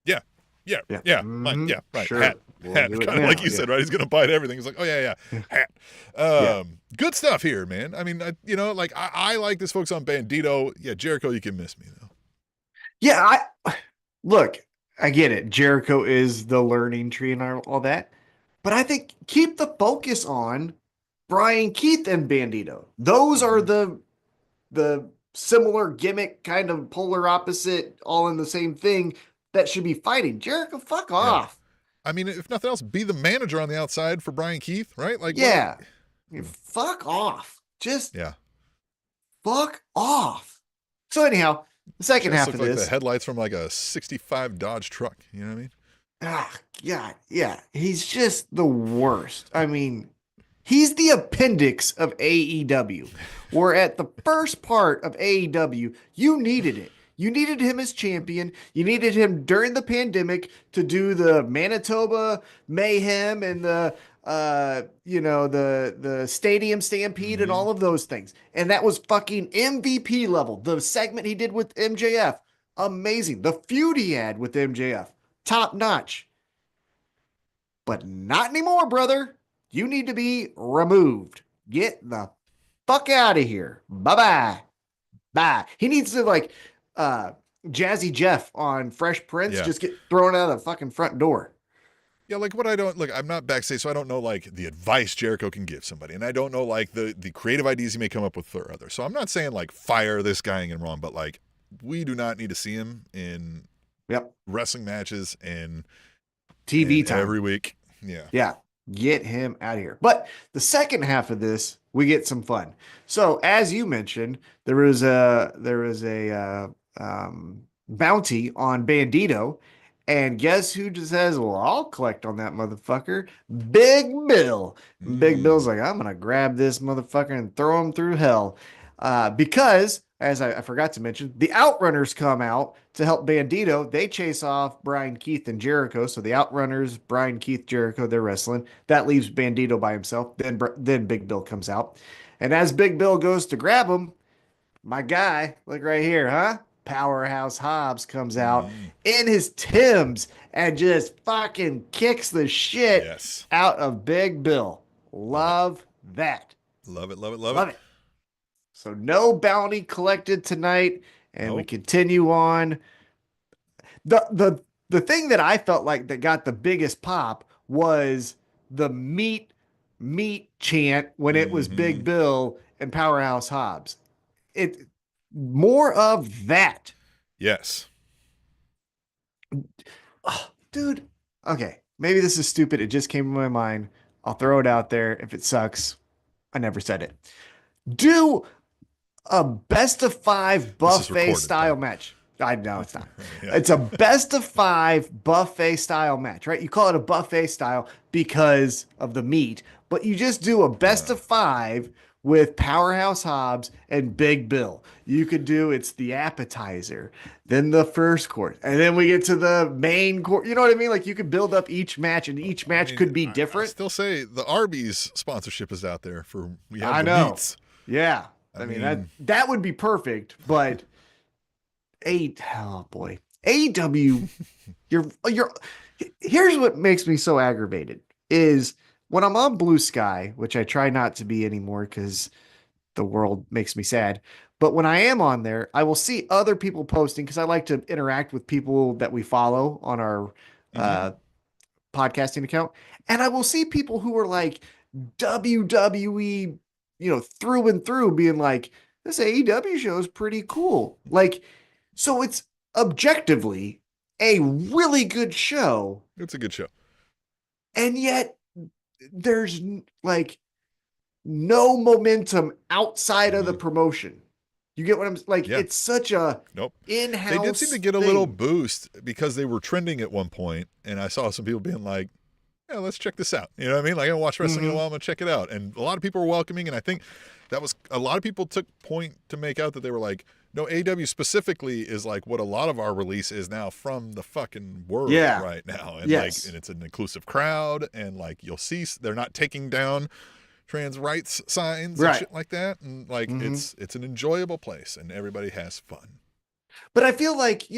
Speaker 2: yeah, yeah,
Speaker 3: Yeah.
Speaker 2: yeah, fine, yeah, right,
Speaker 3: Sure.
Speaker 2: hat,
Speaker 3: We'll
Speaker 2: hat,
Speaker 3: do it
Speaker 2: kind of
Speaker 3: now.
Speaker 2: like you
Speaker 3: Yeah.
Speaker 2: said, right? He's gonna bite everything. He's like, oh yeah, yeah, hat.
Speaker 3: Yeah.
Speaker 2: Good stuff here, man. I mean, like I like this focus on Bandito. Yeah, Jericho, you can miss me though.
Speaker 3: Yeah. Look, I get it. Jericho is the learning tree and all that. But I think keep the focus on Brian Keith and Bandito. Those are
Speaker 2: Mhm.
Speaker 3: the similar gimmick, kind of polar opposite, all in the same thing that should be fighting. Jericho, fuck
Speaker 2: Yeah,
Speaker 3: off.
Speaker 2: I mean, if nothing else, be the manager on the outside for Brian Keith, right? Like, what?
Speaker 3: Yeah. Fuck off. Just
Speaker 2: Yeah.
Speaker 3: fuck off. So anyhow, the second
Speaker 2: Just
Speaker 3: half
Speaker 2: looks
Speaker 3: of
Speaker 2: like the
Speaker 3: this.
Speaker 2: headlights from like a '65 Dodge truck. You know what I mean?
Speaker 3: Ah, God, yeah. He's just the worst. I mean, he's the appendix of AEW. Where at the first part of AEW, you needed it. You needed him as champion. You needed him during the pandemic to do the Manitoba Mayhem and the Stadium Stampede and
Speaker 2: Mm-hmm.
Speaker 3: all of those things. And that was fucking MVP level. The segment he did with MJF, amazing. The feud he had with MJF, top notch. But not anymore, brother. You need to be removed. Get the fuck out of here. Bye-bye. Bye. He needs to like Jazzy Jeff on Fresh Prince,
Speaker 2: Yeah.
Speaker 3: just get thrown out of the fucking front door.
Speaker 2: Yeah, like what I don't look, I'm not backstage, so I don't know like the advice Jericho can give somebody, and I don't know like the creative ideas he may come up with for others. So I'm not saying like fire this guy and wrong, but like we do not need to see him in
Speaker 3: Yep.
Speaker 2: wrestling matches and
Speaker 3: TV time.
Speaker 2: every week. Yeah.
Speaker 3: Yeah. Get him out of here. But the second half of this, we get some fun. So as you mentioned, there was a bounty on Bandito. And guess who just says, well, I'll collect on that motherfucker? Big Bill. Big Bill's
Speaker 2: Mm.
Speaker 3: like, I'm going to grab this motherfucker and throw him through hell. Because, as I forgot to mention, the Outrunners come out to help Bandito. They chase off Brian Keith and Jericho. So the Outrunners, Brian Keith, Jericho, they're wrestling. That leaves Bandito by himself. Then Big Bill comes out. And as Big Bill goes to grab him, my guy, look right here, huh? Powerhouse Hobbs comes out
Speaker 2: Mm.
Speaker 3: in his Timbs and just fucking kicks the shit
Speaker 2: Yes.
Speaker 3: out of Big Bill.
Speaker 2: Love it.
Speaker 3: Love that.
Speaker 2: Love it. Love it. Love it.
Speaker 3: Love it. So no bounty collected tonight, and we
Speaker 2: Nope.
Speaker 3: continue on. The thing that I felt like that got the biggest pop was the meat chant when it was
Speaker 2: Mm-hmm.
Speaker 3: Big Bill and Powerhouse Hobbs. It more of that.
Speaker 2: Yes.
Speaker 3: Oh, dude. Okay, maybe this is stupid. It just came to my mind. I'll throw it out there. If it sucks, I never said it. Do a best of five
Speaker 2: This is
Speaker 3: buffet
Speaker 2: recorded,
Speaker 3: style
Speaker 2: though.
Speaker 3: match. I know it's not.
Speaker 2: Yeah.
Speaker 3: It's a best of five buffet style match, right? You call it a buffet style because of the meat, but you just do a best of five with Powerhouse Hobbs and Big Bill. You could do it's the appetizer, then the first course, and then we get to the main course. You know what I mean? Like you could build up each match, and each match could be
Speaker 2: I
Speaker 3: different.
Speaker 2: still say the Arby's sponsorship is out there for we have
Speaker 3: I
Speaker 2: the
Speaker 3: know.
Speaker 2: meats.
Speaker 3: Yeah.
Speaker 2: I
Speaker 3: I mean
Speaker 2: mean,
Speaker 3: that would be perfect, but oh boy. AEW, you're here's what makes me so aggravated is when I'm on Blue Sky, which I try not to be anymore because the world makes me sad. But when I am on there, I will see other people posting because I like to interact with people that we follow on our
Speaker 2: mhm.
Speaker 3: uh, podcasting account. And I will see people who are like WWE, through and through, being like, this AEW show is pretty cool. Like, so it's objectively a really good show.
Speaker 2: It's a good show.
Speaker 3: And yet there's like no momentum outside of the
Speaker 2: Mhm.
Speaker 3: promotion. You get what I'm like?
Speaker 2: Yeah.
Speaker 3: It's such a
Speaker 2: Nope. They did seem to
Speaker 3: in-house
Speaker 2: get a little
Speaker 3: thing.
Speaker 2: boost because they were trending at one point, and I saw some people being like, "Yeah, let's check this out." You know what I mean? Like, I haven't watched wrestling in a
Speaker 3: Mm-hmm.
Speaker 2: while. I'm gonna check it out. And a lot of people were welcoming, and I think that was a lot of people took point to make out that they were like, "No, AW specifically is like what a lot of our release is now from the fucking world
Speaker 3: Yeah.
Speaker 2: right now, and like,
Speaker 3: Yes.
Speaker 2: and it's an inclusive crowd, and like you'll see they're not taking down trans rights signs and
Speaker 3: Right.
Speaker 2: shit like that, and like
Speaker 3: Mm-hmm.
Speaker 2: it's an enjoyable place, and everybody has fun."
Speaker 3: But I feel like,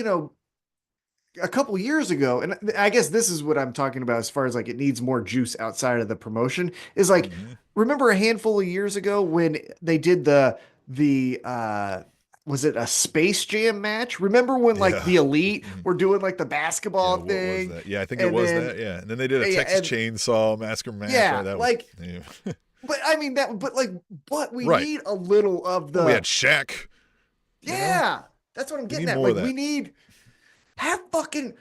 Speaker 3: a couple years ago, and I guess this is what I'm talking about as far as like it needs more juice outside of the promotion, is like
Speaker 2: Mm-hmm.
Speaker 3: remember a handful of years ago when they did the was it a Space Jam match? Remember when like
Speaker 2: Yeah.
Speaker 3: the Elite
Speaker 2: Mhm.
Speaker 3: were doing like the
Speaker 2: Yeah,
Speaker 3: basketball
Speaker 2: what was
Speaker 3: thing?
Speaker 2: that? Yeah, I think it
Speaker 3: And
Speaker 2: was
Speaker 3: then
Speaker 2: that. Yeah, and then they did a
Speaker 3: yeah,
Speaker 2: Texas
Speaker 3: and
Speaker 2: Chainsaw Massacre match. Right,
Speaker 3: yeah,
Speaker 2: that was
Speaker 3: like
Speaker 2: yeah.
Speaker 3: but I mean but we
Speaker 2: Right.
Speaker 3: need a little of
Speaker 2: Well, we had
Speaker 3: the
Speaker 2: Shaq. You know,
Speaker 3: yeah, that's what I'm
Speaker 2: we
Speaker 3: getting
Speaker 2: need
Speaker 3: at.
Speaker 2: more of
Speaker 3: Like we
Speaker 2: that.
Speaker 3: need have fucking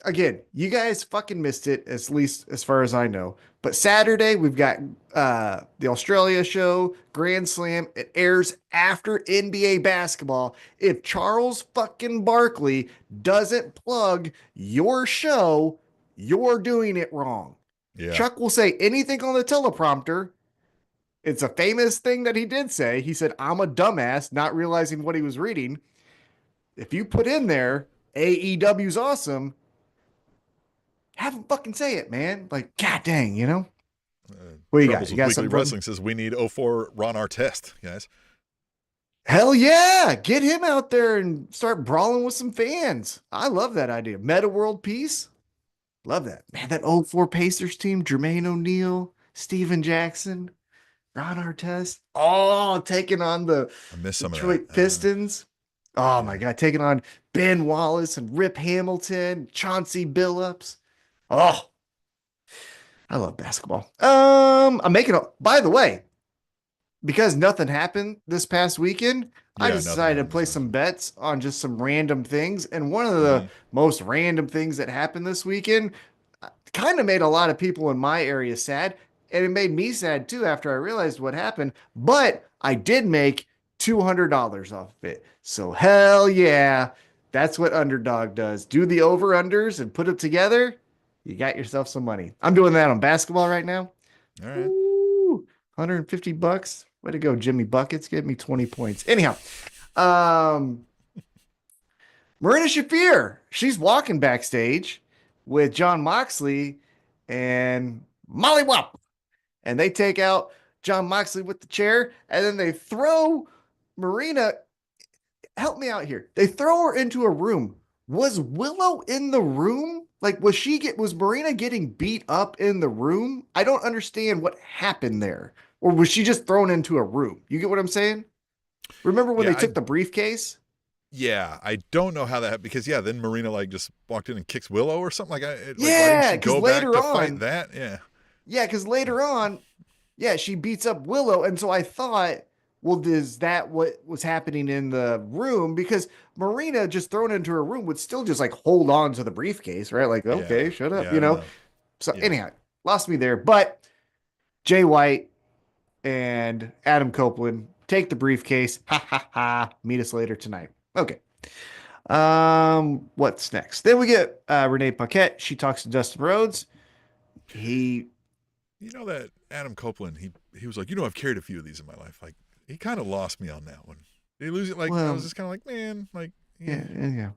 Speaker 3: again, you guys fucking missed it, at least as far as I know. But Saturday, we've got the Australia show, Grand Slam. It airs after NBA basketball. If Charles fucking Barkley doesn't plug your show, you're doing it wrong.
Speaker 2: Yeah.
Speaker 3: Chuck will say anything on the teleprompter. It's a famous thing that he did say. He said, I'm a dumbass, not realizing what he was reading. If you put in there, AEW's awesome, have him fucking say it, man. Like, god dang, What do you got?
Speaker 2: Troubles
Speaker 3: You
Speaker 2: with
Speaker 3: got
Speaker 2: Weekly
Speaker 3: something for me?
Speaker 2: Wrestling says we need '04 Ron Artest, guys.
Speaker 3: Hell yeah. Get him out there and start brawling with some fans. I love that idea. Meta World Peace. Love that. Man, that old four Pacers team, Jermaine O'Neal, Steven Jackson, Ron Artest, all taking on the
Speaker 2: I missed some of that.
Speaker 3: Detroit Pistons. Oh my
Speaker 2: Yeah.
Speaker 3: God, taking on Ben Wallace and Rip Hamilton, Chauncey Billups. Oh, I love basketball. I'm making a, by the way, because nothing happened this past weekend, I
Speaker 2: Yeah,
Speaker 3: just
Speaker 2: nothing
Speaker 3: decided to
Speaker 2: happened
Speaker 3: play
Speaker 2: this
Speaker 3: some
Speaker 2: weekend.
Speaker 3: bets on just some random things. And one of the
Speaker 2: Mhm.
Speaker 3: most random things that happened this weekend kind of made a lot of people in my area sad. And it made me sad too after I realized what happened. But I did make $200 off of it. So hell yeah. That's what Underdog does. Do the over-unders and put it together. You got yourself some money. I'm doing that on basketball right now.
Speaker 2: All right.
Speaker 3: Ooh, $150. Way to go, Jimmy Buckets. Give me 20 points. Anyhow, um, Marina Shafir, she's walking backstage with John Moxley and Molly Wop. And they take out John Moxley with the chair, and then they throw Marina. Help me out here. They throw her into a room. Was Willow in the room? Like, was Marina getting beat up in the room? I don't understand what happened there. Or was she just thrown into a room? You get what I'm saying? Remember when they took the briefcase?
Speaker 2: Yeah, I don't know how that, because then Marina like just walked in and kicks Willow or something like that.
Speaker 3: Yeah,
Speaker 2: because
Speaker 3: later on,
Speaker 2: fight that. Yeah.
Speaker 3: Yeah, because later on, she beats up Willow, and so I thought, well, is that what was happening in the room? Because Marina just thrown into her room would still just like hold on to the briefcase, right? Like, okay, shut up, So anyhow, lost me there. But Jay White and Adam Copeland take the briefcase. Ha ha ha. Meet us later tonight. Okay. What's next? Then we get Renee Paquette. She talks to Dustin Rhodes.
Speaker 2: You know that Adam Copeland, he was like, I've carried a few of these in my life. Like, he kind of lost me on that one. Did he lose it? Like, I was just kind of like, man, like,
Speaker 3: yeah.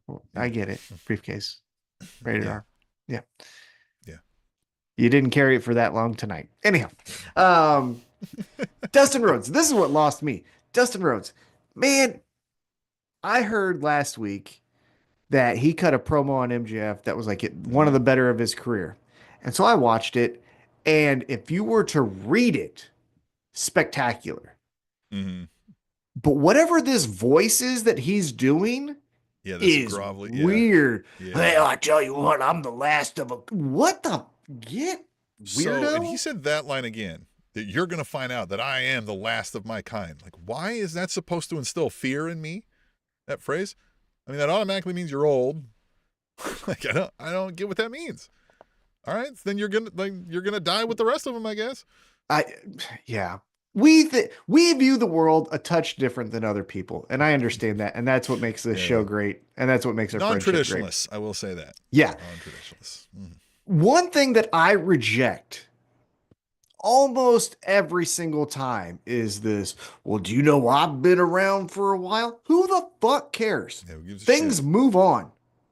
Speaker 3: Well, I get it. Briefcase, rated R. Yeah. You didn't carry it for that long tonight. Anyhow, Dustin Rhodes. This is what lost me. Dustin Rhodes, man. I heard last week that he cut a promo on MJF that was like one of the better of his career. And so I watched it, and if you were to read it, spectacular.
Speaker 2: Mm-hmm.
Speaker 3: But whatever this voice is that he's doing is grovelly, weird. Yeah. Hey, I tell you what, I'm the last of a... What the... Get weirdo?
Speaker 2: So, and he said that line again, that you're going to find out that I am the last of my kind. Like, why is that supposed to instill fear in me? That phrase? I mean, that automatically means you're old. Like, I don't get what that means. All right, then you're gonna die with the rest of them, I guess.
Speaker 3: We view the world a touch different than other people, and I understand that, and that's what makes this show great, and that's what makes our friendship great.
Speaker 2: Non-traditionalists, I will say that.
Speaker 3: Yeah,
Speaker 2: non-traditionalists.
Speaker 3: One thing that I reject almost every single time is this. Well, do you know I've been around for a while? Who the fuck cares? Things move on.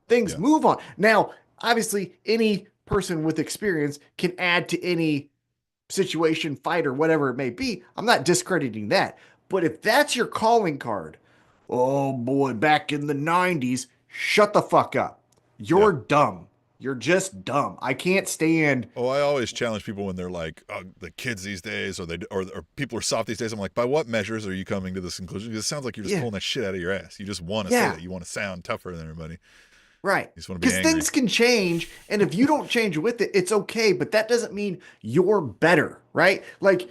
Speaker 3: Things move on. Now, obviously, any person with experience can add to any situation, fight, or whatever it may be. I'm not discrediting that. But if that's your calling card, oh boy, back in the 90s, shut the fuck up. You're dumb. You're just dumb. I can't stand.
Speaker 2: Oh, I always challenge people when they're like, the kids these days, or people are soft these days. I'm like, by what measures are you coming to this conclusion? Because it sounds like you're just pulling that shit out of your ass. You just want to say that. You want to sound tougher than everybody.
Speaker 3: Right. Because things can change, and if you don't change with it, it's okay, but that doesn't mean you're better, right? Like,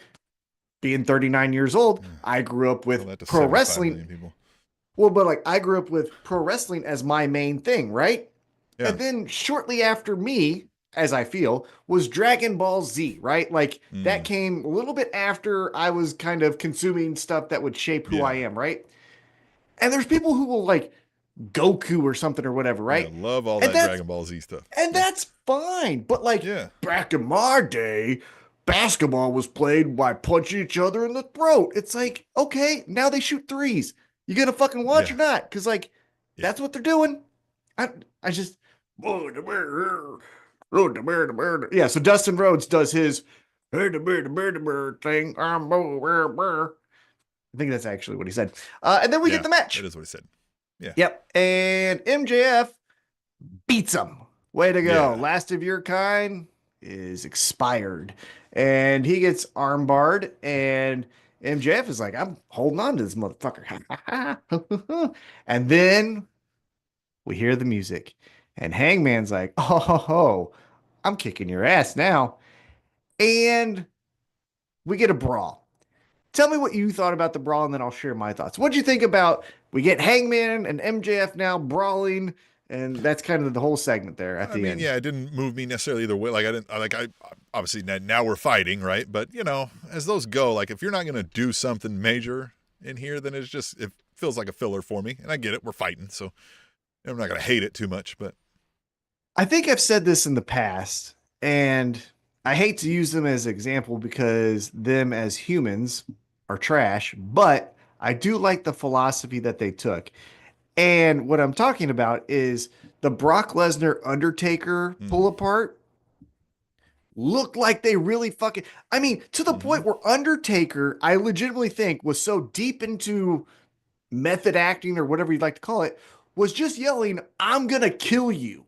Speaker 3: being 39 years old, I grew up with pro wrestling. Well, but like, I grew up with pro wrestling as my main thing, right? Yeah. And then shortly after me, as I feel, was Dragon Ball Z, right? Like, that came a little bit after I was kind of consuming stuff that would shape who I am, right? And there's people who will like Goku or something or whatever, right?
Speaker 2: Yeah, love all that Dragon Ball Z stuff.
Speaker 3: And that's fine. But like back in my day, basketball was played by punching each other in the throat. It's like, okay, now they shoot threes. You gonna fucking watch or not? Because like that's what they're doing. I just so Dustin Rhodes does his thing. I think that's actually what he said. And then we get the match.
Speaker 2: That is what he said. Yeah.
Speaker 3: Yep. And MJF beats him. Way to go. Yeah. Last of your kind is expired. And he gets armbarred. And MJF is like, I'm holding on to this motherfucker. And then we hear the music. And Hangman's like, oh, I'm kicking your ass now. And we get a brawl. Tell me what you thought about the brawl, and then I'll share my thoughts. What'd you think about, we get Hangman and MJF now brawling, and that's kind of the whole segment there at the end.
Speaker 2: Yeah, it didn't move me necessarily either way. Like, I obviously now we're fighting, right? But, as those go, like, if you're not going to do something major in here, then it feels like a filler for me. And I get it, we're fighting. So, I'm not going to hate it too much, but
Speaker 3: I think I've said this in the past, and I hate to use them as an example because them as humans are trash, but I do like the philosophy that they took. And what I'm talking about is the Brock Lesnar Undertaker pull apart looked like they really fucking, I mean, to the point where Undertaker, I legitimately think, was so deep into method acting or whatever you'd like to call it, was just yelling, "I'm gonna kill you."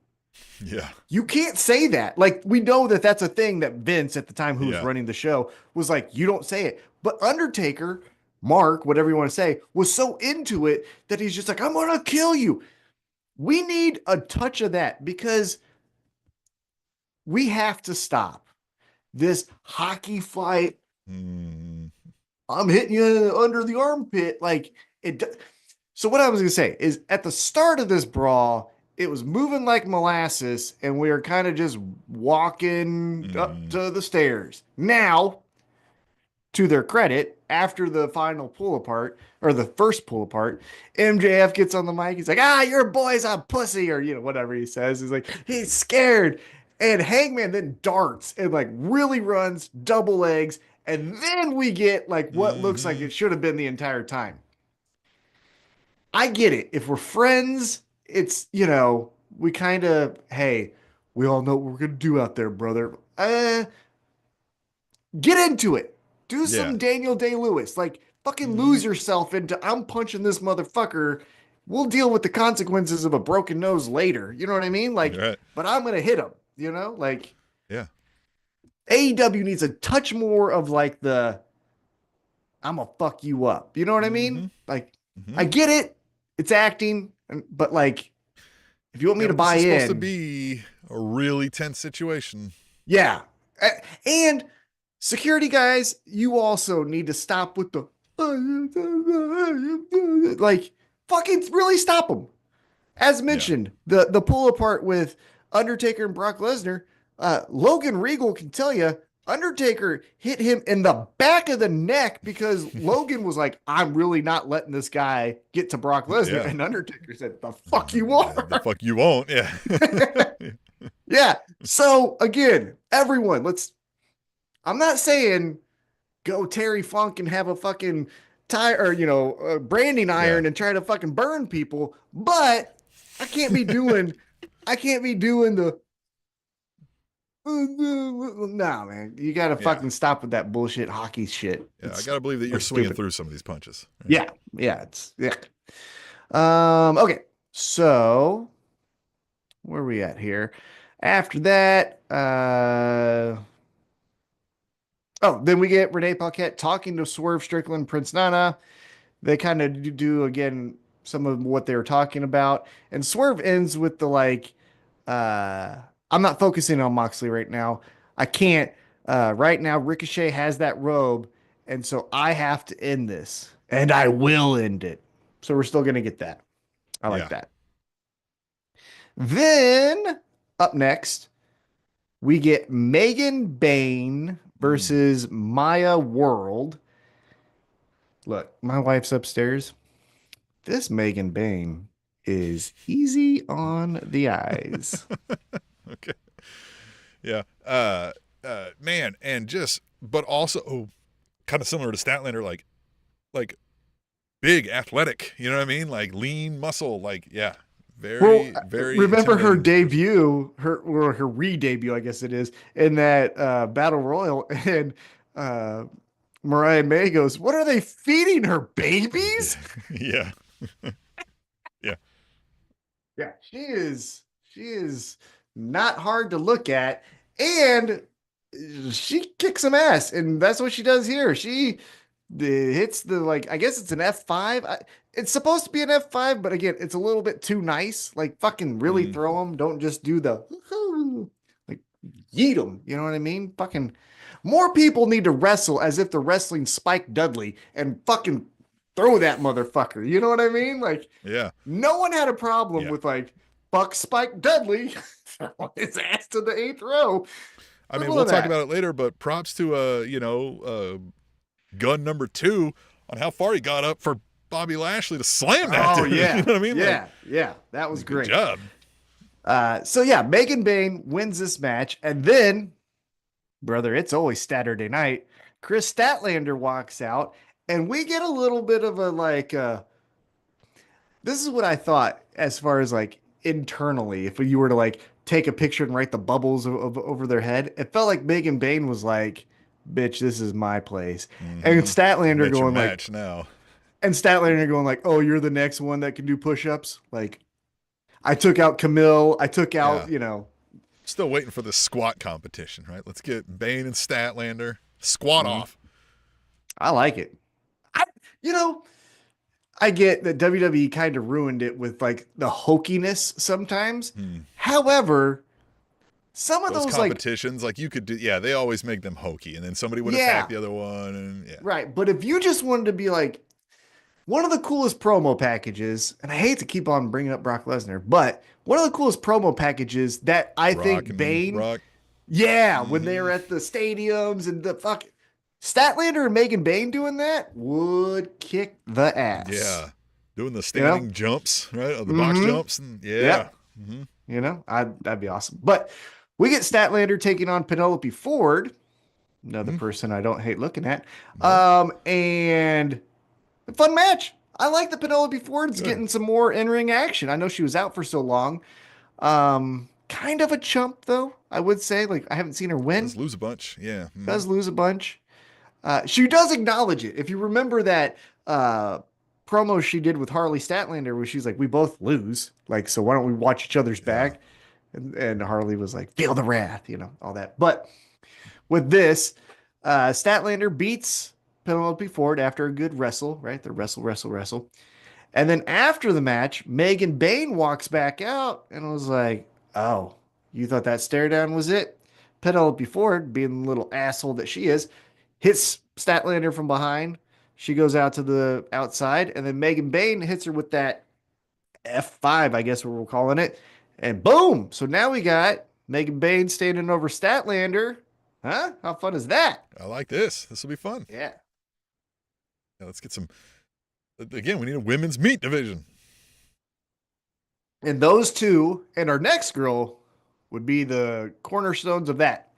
Speaker 2: yeah,
Speaker 3: You can't say that. Like, we know that that's a thing that Vince at the time, who was
Speaker 2: yeah,
Speaker 3: running the show, was like, you don't say it. But Undertaker, Mark, whatever you want to say, was so into it that he's just like, "I'm gonna kill you." We need a touch of that because we have to stop this hockey fight.
Speaker 2: mm,
Speaker 3: I'm hitting you under the armpit. Like it. So what I was going to say is at the start of this brawl, it was moving like molasses and we were kind of just walking up to the stairs. Now, to their credit, after the final pull apart or the first pull apart, MJF gets on the mic. He's like, your boy's a pussy, or, whatever he says. He's like, he's scared. And Hangman then darts and like really runs double legs. And then we get like what looks like it should have been the entire time. I get it. If we're friends, it's, we kind of, hey, we all know what we're going to do out there, brother. Get into it. Do
Speaker 2: yeah,
Speaker 3: some Daniel Day-Lewis. Like, fucking lose yourself into, I'm punching this motherfucker. We'll deal with the consequences of a broken nose later. You know what I mean? Like,
Speaker 2: right.
Speaker 3: but I'm going to hit him, Like,
Speaker 2: Yeah,
Speaker 3: AEW needs a touch more of like I'm going to fuck you up. You know what I mean? Like, I get it. It's acting. But like, if you want me
Speaker 2: yeah.
Speaker 3: to
Speaker 2: But this
Speaker 3: buy
Speaker 2: is supposed to
Speaker 3: in.
Speaker 2: be a really tense situation.
Speaker 3: Yeah. And security guys, you also need to stop with the like fucking really stop them. As
Speaker 2: Yeah,
Speaker 3: mentioned, the pull apart with Undertaker and Brock Lesnar, Logan Regal can tell you Undertaker hit him in the back of the neck because Logan was like, "I'm really not letting this guy get to Brock Lesnar,"
Speaker 2: yeah.
Speaker 3: and Undertaker said, "The fuck you are."
Speaker 2: The fuck you won't. Yeah,
Speaker 3: Yeah. So again, everyone, I'm not saying go Terry Funk and have a fucking tire or, a branding
Speaker 2: yeah,
Speaker 3: iron and try to fucking burn people, but I can't be doing the, no, man. You got to
Speaker 2: yeah.
Speaker 3: fucking stop with that bullshit hockey shit.
Speaker 2: Yeah, I
Speaker 3: It's
Speaker 2: gotta believe that you're
Speaker 3: like
Speaker 2: swinging
Speaker 3: stupid.
Speaker 2: through some of these punches. Right?
Speaker 3: Yeah. Yeah. Yeah. Okay. So where are we at here? After that, then we get Renee Paquette talking to Swerve Strickland, Prince Nana. They kind of do again some of what they were talking about, and Swerve ends with the like, I'm not focusing on Moxley right now. I can't. Right now, Ricochet has that robe, and so I have to end this, and I will end it. So we're still gonna get that. I like
Speaker 2: Yeah.
Speaker 3: that. Then up next, we get Megan Bain versus Maya World. Look, my wife's upstairs. This Megan Bain is easy on the eyes.
Speaker 2: Okay. Yeah. Man, and just, but also kind of similar to Statlander, like big, athletic. You know what I mean? Like lean muscle. Like, yeah,
Speaker 3: Well,
Speaker 2: very
Speaker 3: remember her
Speaker 2: intimidating.
Speaker 3: debut, her re-debut, I guess it is, in that Battle Royal, and uh, Mariah May goes, "What are they feeding her, babies?"
Speaker 2: Yeah. Yeah.
Speaker 3: Yeah, she is not hard to look at, and she kicks some ass, and that's what she does here. She hits the like, I guess it's an F5. It's supposed to be an F5, but again, it's a little bit too nice. Like fucking really
Speaker 2: Mm,
Speaker 3: throw them. Don't just do the like yeet them. You know what I mean? Fucking more people need to wrestle as if they're wrestling Spike Dudley and fucking throw that motherfucker. You know what I mean? Like
Speaker 2: yeah.
Speaker 3: no one had a problem
Speaker 2: Yeah.
Speaker 3: with like fuck Spike Dudley throwing his ass to the eighth row.
Speaker 2: I mean,
Speaker 3: Little
Speaker 2: we'll
Speaker 3: of
Speaker 2: talk
Speaker 3: that.
Speaker 2: about it later, but props to gun number 2 on how far he got up for Bobby Lashley to slam that
Speaker 3: Oh
Speaker 2: dude. You
Speaker 3: yeah,
Speaker 2: know what I mean? Like,
Speaker 3: yeah, that was
Speaker 2: good
Speaker 3: great.
Speaker 2: job.
Speaker 3: So yeah, Megan Bayne wins this match, and then, brother, it's always Saturday night. Chris Statlander walks out, and we get a little bit of a like. This is what I thought as far as like internally, if you were to like take a picture and write the bubbles over their head, it felt like Megan Bayne was like, "Bitch, this is my place," and
Speaker 2: I'm
Speaker 3: Statlander
Speaker 2: at your
Speaker 3: going like,
Speaker 2: match now.
Speaker 3: and Statlander going like, "Oh, you're the next one that can do push-ups." Like, I took out Camille. I took
Speaker 2: Yeah.
Speaker 3: out, you know.
Speaker 2: Still waiting for the squat competition, right? Let's get Bane and Statlander squat off.
Speaker 3: I like it. I, you know, I get that WWE kind of ruined it with like the hokiness sometimes. However, some of
Speaker 2: Those
Speaker 3: those like,
Speaker 2: competitions, like you could do, yeah, they always make them hokey, and then somebody would attack
Speaker 3: yeah,
Speaker 2: the other one, and yeah,
Speaker 3: right. But if you just wanted to be like one of the coolest promo packages, and I hate to keep on bringing up Brock Lesnar, but one of the coolest promo packages that I
Speaker 2: Brock
Speaker 3: think
Speaker 2: and
Speaker 3: Bane,
Speaker 2: Brock.
Speaker 3: yeah, when they were at the stadiums and the fuck Statlander and Megan Bane doing that would kick the ass.
Speaker 2: Yeah, doing the
Speaker 3: You know?
Speaker 2: standing jumps, right? The box jumps, and yeah.
Speaker 3: Yep. You know, that'd be awesome. But we get Statlander taking on Penelope Ford, another person I don't hate looking at.
Speaker 2: No,
Speaker 3: And a fun match. I like that Penelope Ford's
Speaker 2: good.
Speaker 3: getting some more in-ring action. I know she was out for so long. Kind of a chump though, I would say. Like I haven't seen her win.
Speaker 2: Does lose a bunch, yeah.
Speaker 3: Does lose a bunch. She does acknowledge it. If you remember that promo she did with Harley Statlander, where she's like, "We both lose, like, so why don't we watch each other's back?" And Harley was like, "Feel the wrath," you know, all that. But with this, Statlander beats Penelope Ford after a good wrestle, right? The wrestle. And then after the match, Megan Bayne walks back out and was like, "Oh, you thought that stare down was it?" Penelope Ford, being the little asshole that she is, hits Statlander from behind. She goes out to the outside, and then Megan Bayne hits her with that F5, I guess what we're calling it. And boom. So now we got Megan Bayne standing over Statlander. Huh? How fun is that?
Speaker 2: I like this. This will be fun.
Speaker 3: Yeah.
Speaker 2: Yeah, let's get some. Again, we need a women's meat division.
Speaker 3: And those two and our next girl would be the cornerstones of that.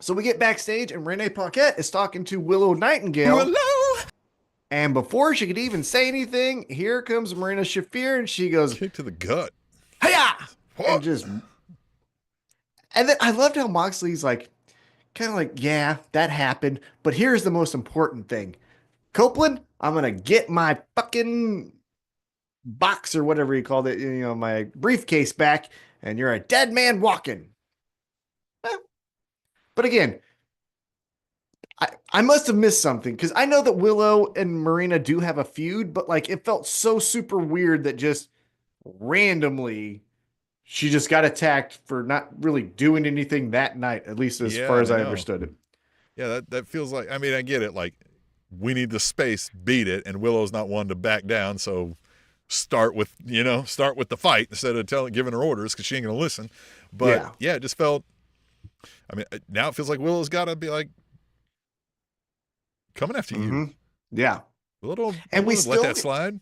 Speaker 3: So we get backstage, and Renee Paquette is talking to Willow Nightingale.
Speaker 2: Hello.
Speaker 3: And before she could even say anything, here comes Marina Shafir, and she goes,
Speaker 2: Kick to the gut.
Speaker 3: "Hiya!"
Speaker 2: What?
Speaker 3: And just, and then I loved how Moxley's like, kind of like, "Yeah, that happened, but here's the most important thing, Copeland. I'm gonna get my fucking box or whatever he called it, you know, my briefcase back, and you're a dead man walking." But again, I must have missed something because I know that Willow and Marina do have a feud, but like it felt so super weird that just randomly she just got attacked for not really doing anything that night, at least as far as I understood it.
Speaker 2: Yeah, that feels like. I mean, I get it. Like, we need the space, beat it, and Willow's not one to back down. So start with the fight instead of giving her orders because she ain't gonna listen. But yeah, it just felt. I mean, now it feels like Willow's got to be like coming after you.
Speaker 3: Yeah,
Speaker 2: and we still let that slide.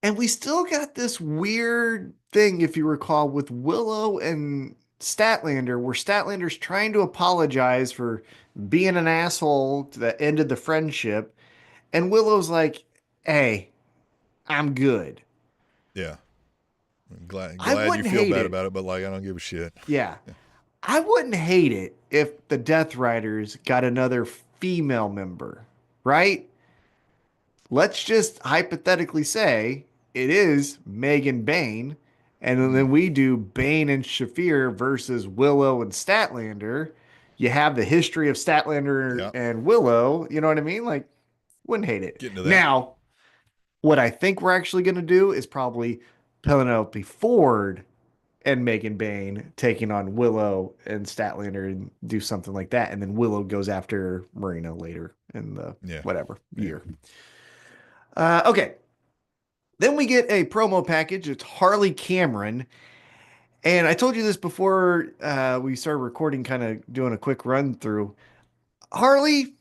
Speaker 3: And we still got this weird thing, if you recall, with Willow and Statlander, where Statlander's trying to apologize for being an asshole that ended the friendship. And Willow's like, "Hey, I'm good."
Speaker 2: Yeah. I'm glad you feel
Speaker 3: hate
Speaker 2: bad
Speaker 3: it.
Speaker 2: about it, but like, I don't give a shit.
Speaker 3: Yeah. I wouldn't hate it if the Death Riders got another female member, right? Let's just hypothetically say it is Megan Bayne, and then we do Bayne and Shafir versus Willow and Statlander. You have the history of Statlander and Willow. You know what I mean? Like, wouldn't hate it.
Speaker 2: Getting to that.
Speaker 3: Now, what I think we're actually going to do is probably Penelope Ford and Megan Bayne taking on Willow and Statlander and do something like that. And then Willow goes after Marina later in the year. Okay. Then we get a promo package. It's Harley Cameron. And I told you this before we started recording, kind of doing a quick run through. Harley,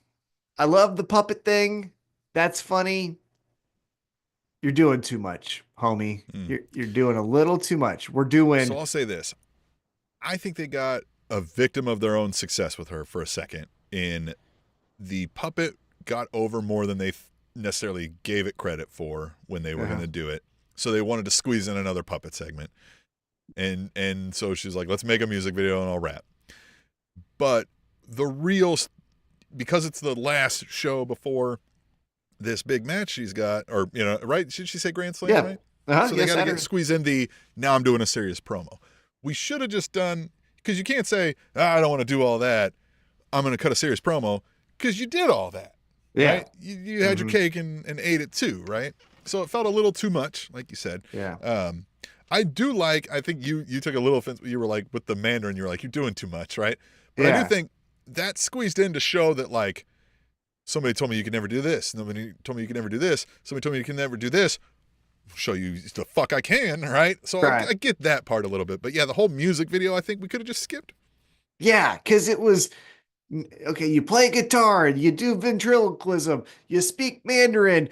Speaker 3: I love the puppet thing. That's funny. you're doing too much, homie.
Speaker 2: Mm.
Speaker 3: You're doing a little too much. We're
Speaker 2: So
Speaker 3: doing
Speaker 2: I'll say this. I think they got a victim of their own success with her for a second. In the puppet got over more than they necessarily gave it credit for when they were going to do it. So they wanted to squeeze in another puppet segment. And so she's like, let's make a music video and I'll rap. But the real, because it's the last show before this big match she's got, or, you know, right? Should she say Grand Slam,
Speaker 3: Yeah.
Speaker 2: right?
Speaker 3: Uh-huh,
Speaker 2: So they
Speaker 3: yes,
Speaker 2: got to squeeze in the, now I'm doing a serious promo. We should have just done, because you can't say, I don't want to do all that. I'm going to cut a serious promo, because you did all that.
Speaker 3: Yeah.
Speaker 2: Right? You had your cake and ate it too, right? So it felt a little too much, like you said.
Speaker 3: Yeah.
Speaker 2: I do like, I think you took a little offense. You were like, with the Mandarin, you were like, you're doing too much, right? But I do think that squeezed in to show that, like, somebody told me you could never do this. Somebody told me you could never do this. Somebody told me you can never do this. I'll show you the fuck I can, right? So I get that part a little bit. But yeah, the whole music video, I think we could have just skipped.
Speaker 3: Yeah, because it was, okay, you play guitar, you do ventriloquism, you speak Mandarin,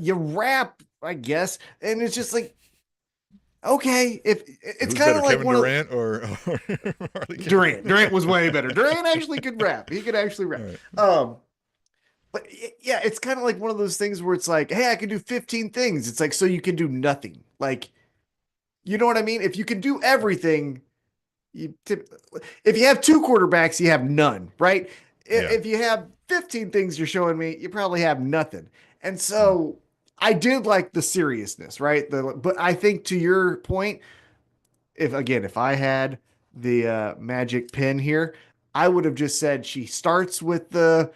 Speaker 3: you rap, I guess. And it's just like, okay, if it's kind of like
Speaker 2: Kevin Durant or Harley
Speaker 3: Durant. Durant was way better. Durant actually could rap. He could actually rap.
Speaker 2: Right.
Speaker 3: But yeah, it's kind of like one of those things where it's like, hey, I can do 15 things. It's like, so you can do nothing. Like, you know what I mean? If you can do everything, if you have two quarterbacks, you have none, right? If you have 15 things you're showing me, you probably have nothing. And so I did like the seriousness, right? But I think to your point, if I had the magic pen here, I would have just said she starts with the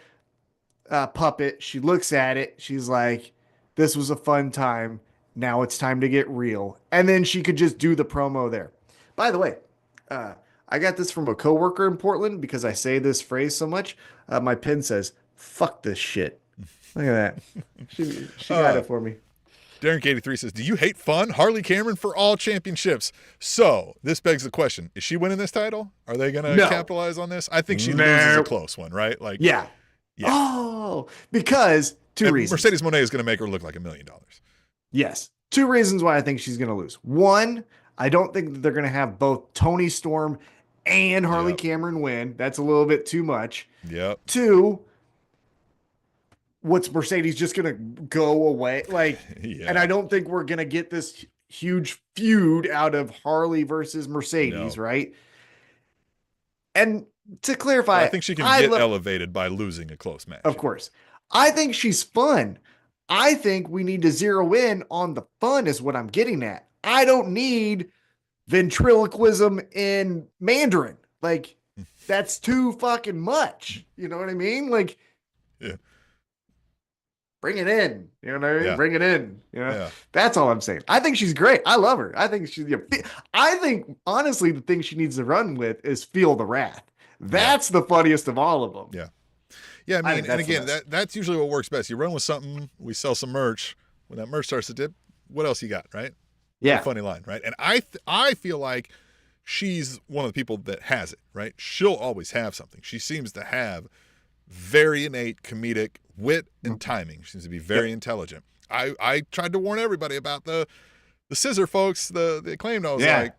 Speaker 3: puppet. She looks at it. She's like, this was a fun time. Now it's time to get real. And then she could just do the promo there. By the way, I got this from a coworker in Portland because I say this phrase so much. My pen says, fuck this shit. Look at that. She got it for me.
Speaker 2: Darren K83 says, do you hate fun? Harley Cameron for all championships. So this begs the question, is she winning this title? Are they going to capitalize on this? I think she loses a close one, right? Like,
Speaker 3: yeah. Oh, because two reasons.
Speaker 2: Mercedes Moné is going to make her look like $1 million.
Speaker 3: Yes. Two reasons why I think she's going to lose. One, I don't think that they're going to have both Toni Storm and Harley Cameron win. That's a little bit too much.
Speaker 2: Yep.
Speaker 3: Two, what's Mercedes just going to go away? Like, and I don't think we're going to get this huge feud out of Harley versus Mercedes, right? And to clarify,
Speaker 2: I think she can get elevated by losing a close match.
Speaker 3: Of course. I think she's fun. I think we need to zero in on the fun is what I'm getting at. I don't need ventriloquism in Mandarin. Like, that's too fucking much. You know what I mean? Like, bring it in. You know what I mean? Bring it in. You know, that's all I'm saying. I think she's great. I love her. I think I think honestly, the thing she needs to run with is Feel the Wrath. That's the funniest of all of them.
Speaker 2: Yeah. Yeah. I mean, and again, that's usually what works best. You run with something, we sell some merch. When that merch starts to dip, what else you got? Right.
Speaker 3: Yeah.
Speaker 2: A funny line. Right. And I feel like she's one of the people that has it, right? She'll always have something. She seems to have very innate comedic wit and timing. She seems to be very intelligent. I tried to warn everybody about the scissor folks, the Acclaimed. I was like,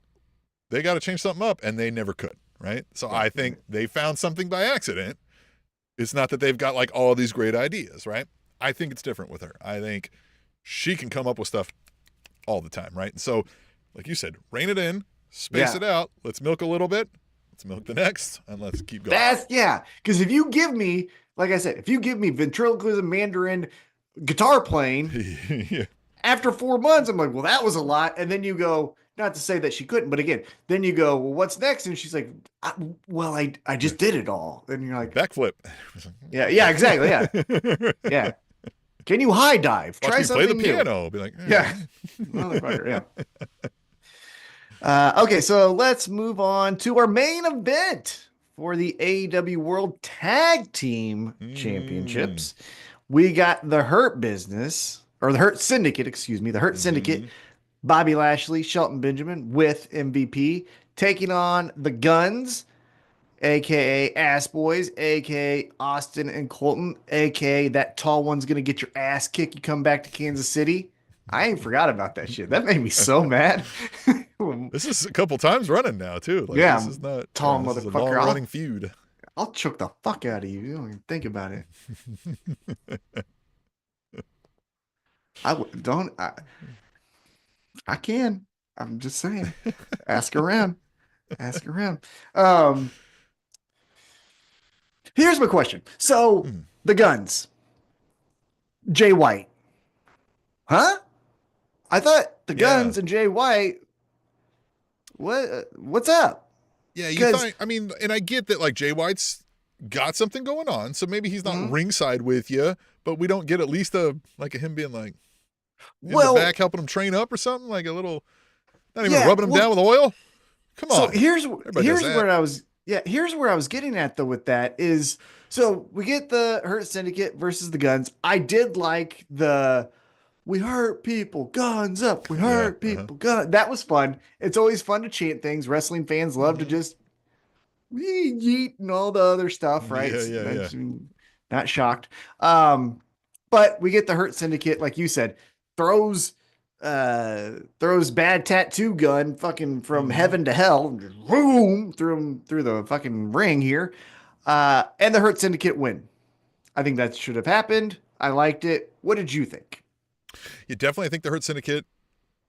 Speaker 2: they got to change something up, and they never could, right? So I think they found something by accident. It's not that they've got like all these great ideas, right? I think it's different with her. I think she can come up with stuff all the time, right? And so, like you said, rein it in, space it out. Let's milk a little bit. Let's milk the next, and let's keep going.
Speaker 3: Because if you give me, like I said, if you give me ventriloquism, Mandarin, guitar playing, after 4 months, I'm like, well, that was a lot. And then you go, not to say that she couldn't, but again, then you go, well, what's next? And she's like, I just did it all. And you're like,
Speaker 2: backflip.
Speaker 3: Yeah, exactly. Yeah. Yeah. Can you high dive?
Speaker 2: Watch
Speaker 3: Try
Speaker 2: me
Speaker 3: something
Speaker 2: play the
Speaker 3: new.
Speaker 2: piano. Be like,
Speaker 3: Motherfucker, okay, so let's move on to our main event for the AEW World Tag Team Championships. We got the Hurt Business, or the Hurt Syndicate, excuse me, the Hurt Syndicate, Bobby Lashley, Shelton Benjamin with MVP, taking on the Guns, aka Ass Boys, aka Austin and Colton, aka that tall one's gonna get your ass kicked. You come back to Kansas City. I ain't forgot about that shit. That made me so mad.
Speaker 2: This is a couple times running now too. Like
Speaker 3: Yeah,
Speaker 2: this is not
Speaker 3: tall
Speaker 2: this is a
Speaker 3: motherfucker.
Speaker 2: long running feud.
Speaker 3: I'll choke the fuck out of you. You don't even think about it. Don't. I can. I'm just saying. Ask around. Ask around. Um, Here's my question. So the guns, Jay White, huh? I thought the guns and Jay White. What's up?
Speaker 2: Yeah, you thought. I mean, and I get that like Jay White's got something going on, so maybe he's not ringside with you, but we don't get at least a him being like in the back helping him train up or something, like a little, not even rubbing him down with oil. Come on.
Speaker 3: So here's where I was. Yeah, here's where I was getting at though with that is, so we get the Hurt Syndicate versus the Guns. I did like the we hurt people, guns up. We hurt people, guns. That was fun. It's always fun to chant things. Wrestling fans love to just yeet and all the other stuff, right?
Speaker 2: Yeah.
Speaker 3: Not shocked. But we get the Hurt Syndicate, like you said, throws bad tattoo gun fucking from heaven to hell, just boom, through the fucking ring here. And the Hurt Syndicate win. I think that should have happened. I liked it. What did you think?
Speaker 2: You definitely think the Hurt Syndicate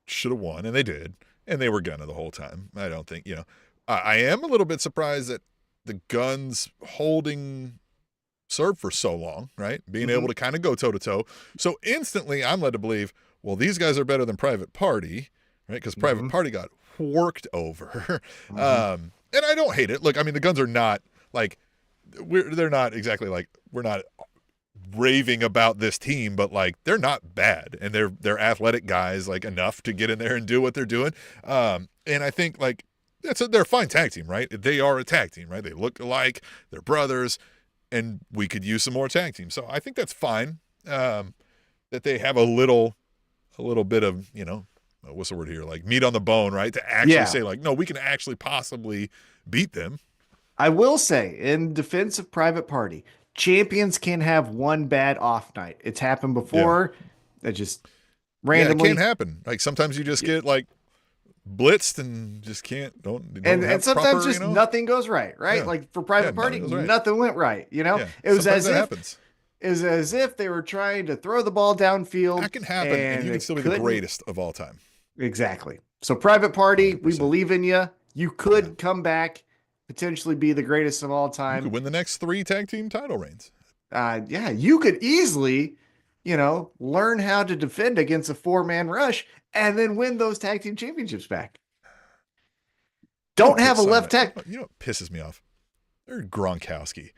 Speaker 2: should have won, and they did, and they were gonna the whole time. I don't think, I am a little bit surprised that the Guns holding served for so long, right? Being able to kind of go toe to toe. So instantly I'm led to believe, well, these guys are better than Private Party, right? Because Private Party got worked over. And I don't hate it. Look, I mean, the Guns are not like, they're not exactly like, we're not raving about this team, but like they're not bad, and they're athletic guys, like enough to get in there and do what they're doing. And I think like they're a fine tag team, right? They are a tag team, right? They look alike, they're brothers, and we could use some more tag teams. So I think that's fine. That they have a little bit of, what's the word here? Like meat on the bone, right? To actually say like, no, we can actually possibly beat them.
Speaker 3: I will say, in defense of Private Party, champions can have one bad off night. It's happened before. That just randomly.
Speaker 2: It can happen. Like sometimes you just get like blitzed and just
Speaker 3: and sometimes just nothing goes right? Yeah. Like for Private Party, nothing went right. It was as if they were trying to throw the ball downfield.
Speaker 2: That can happen, and you can still be the greatest of all time.
Speaker 3: Exactly. So Private Party, 100%. We believe in you. You could come back, potentially be the greatest of all time.
Speaker 2: You could win the next 3 tag team title reigns.
Speaker 3: You could easily, learn how to defend against a 4-man rush and then win those tag team championships back. Don't have a left tag.
Speaker 2: You know what pisses me off? They're Gronkowski.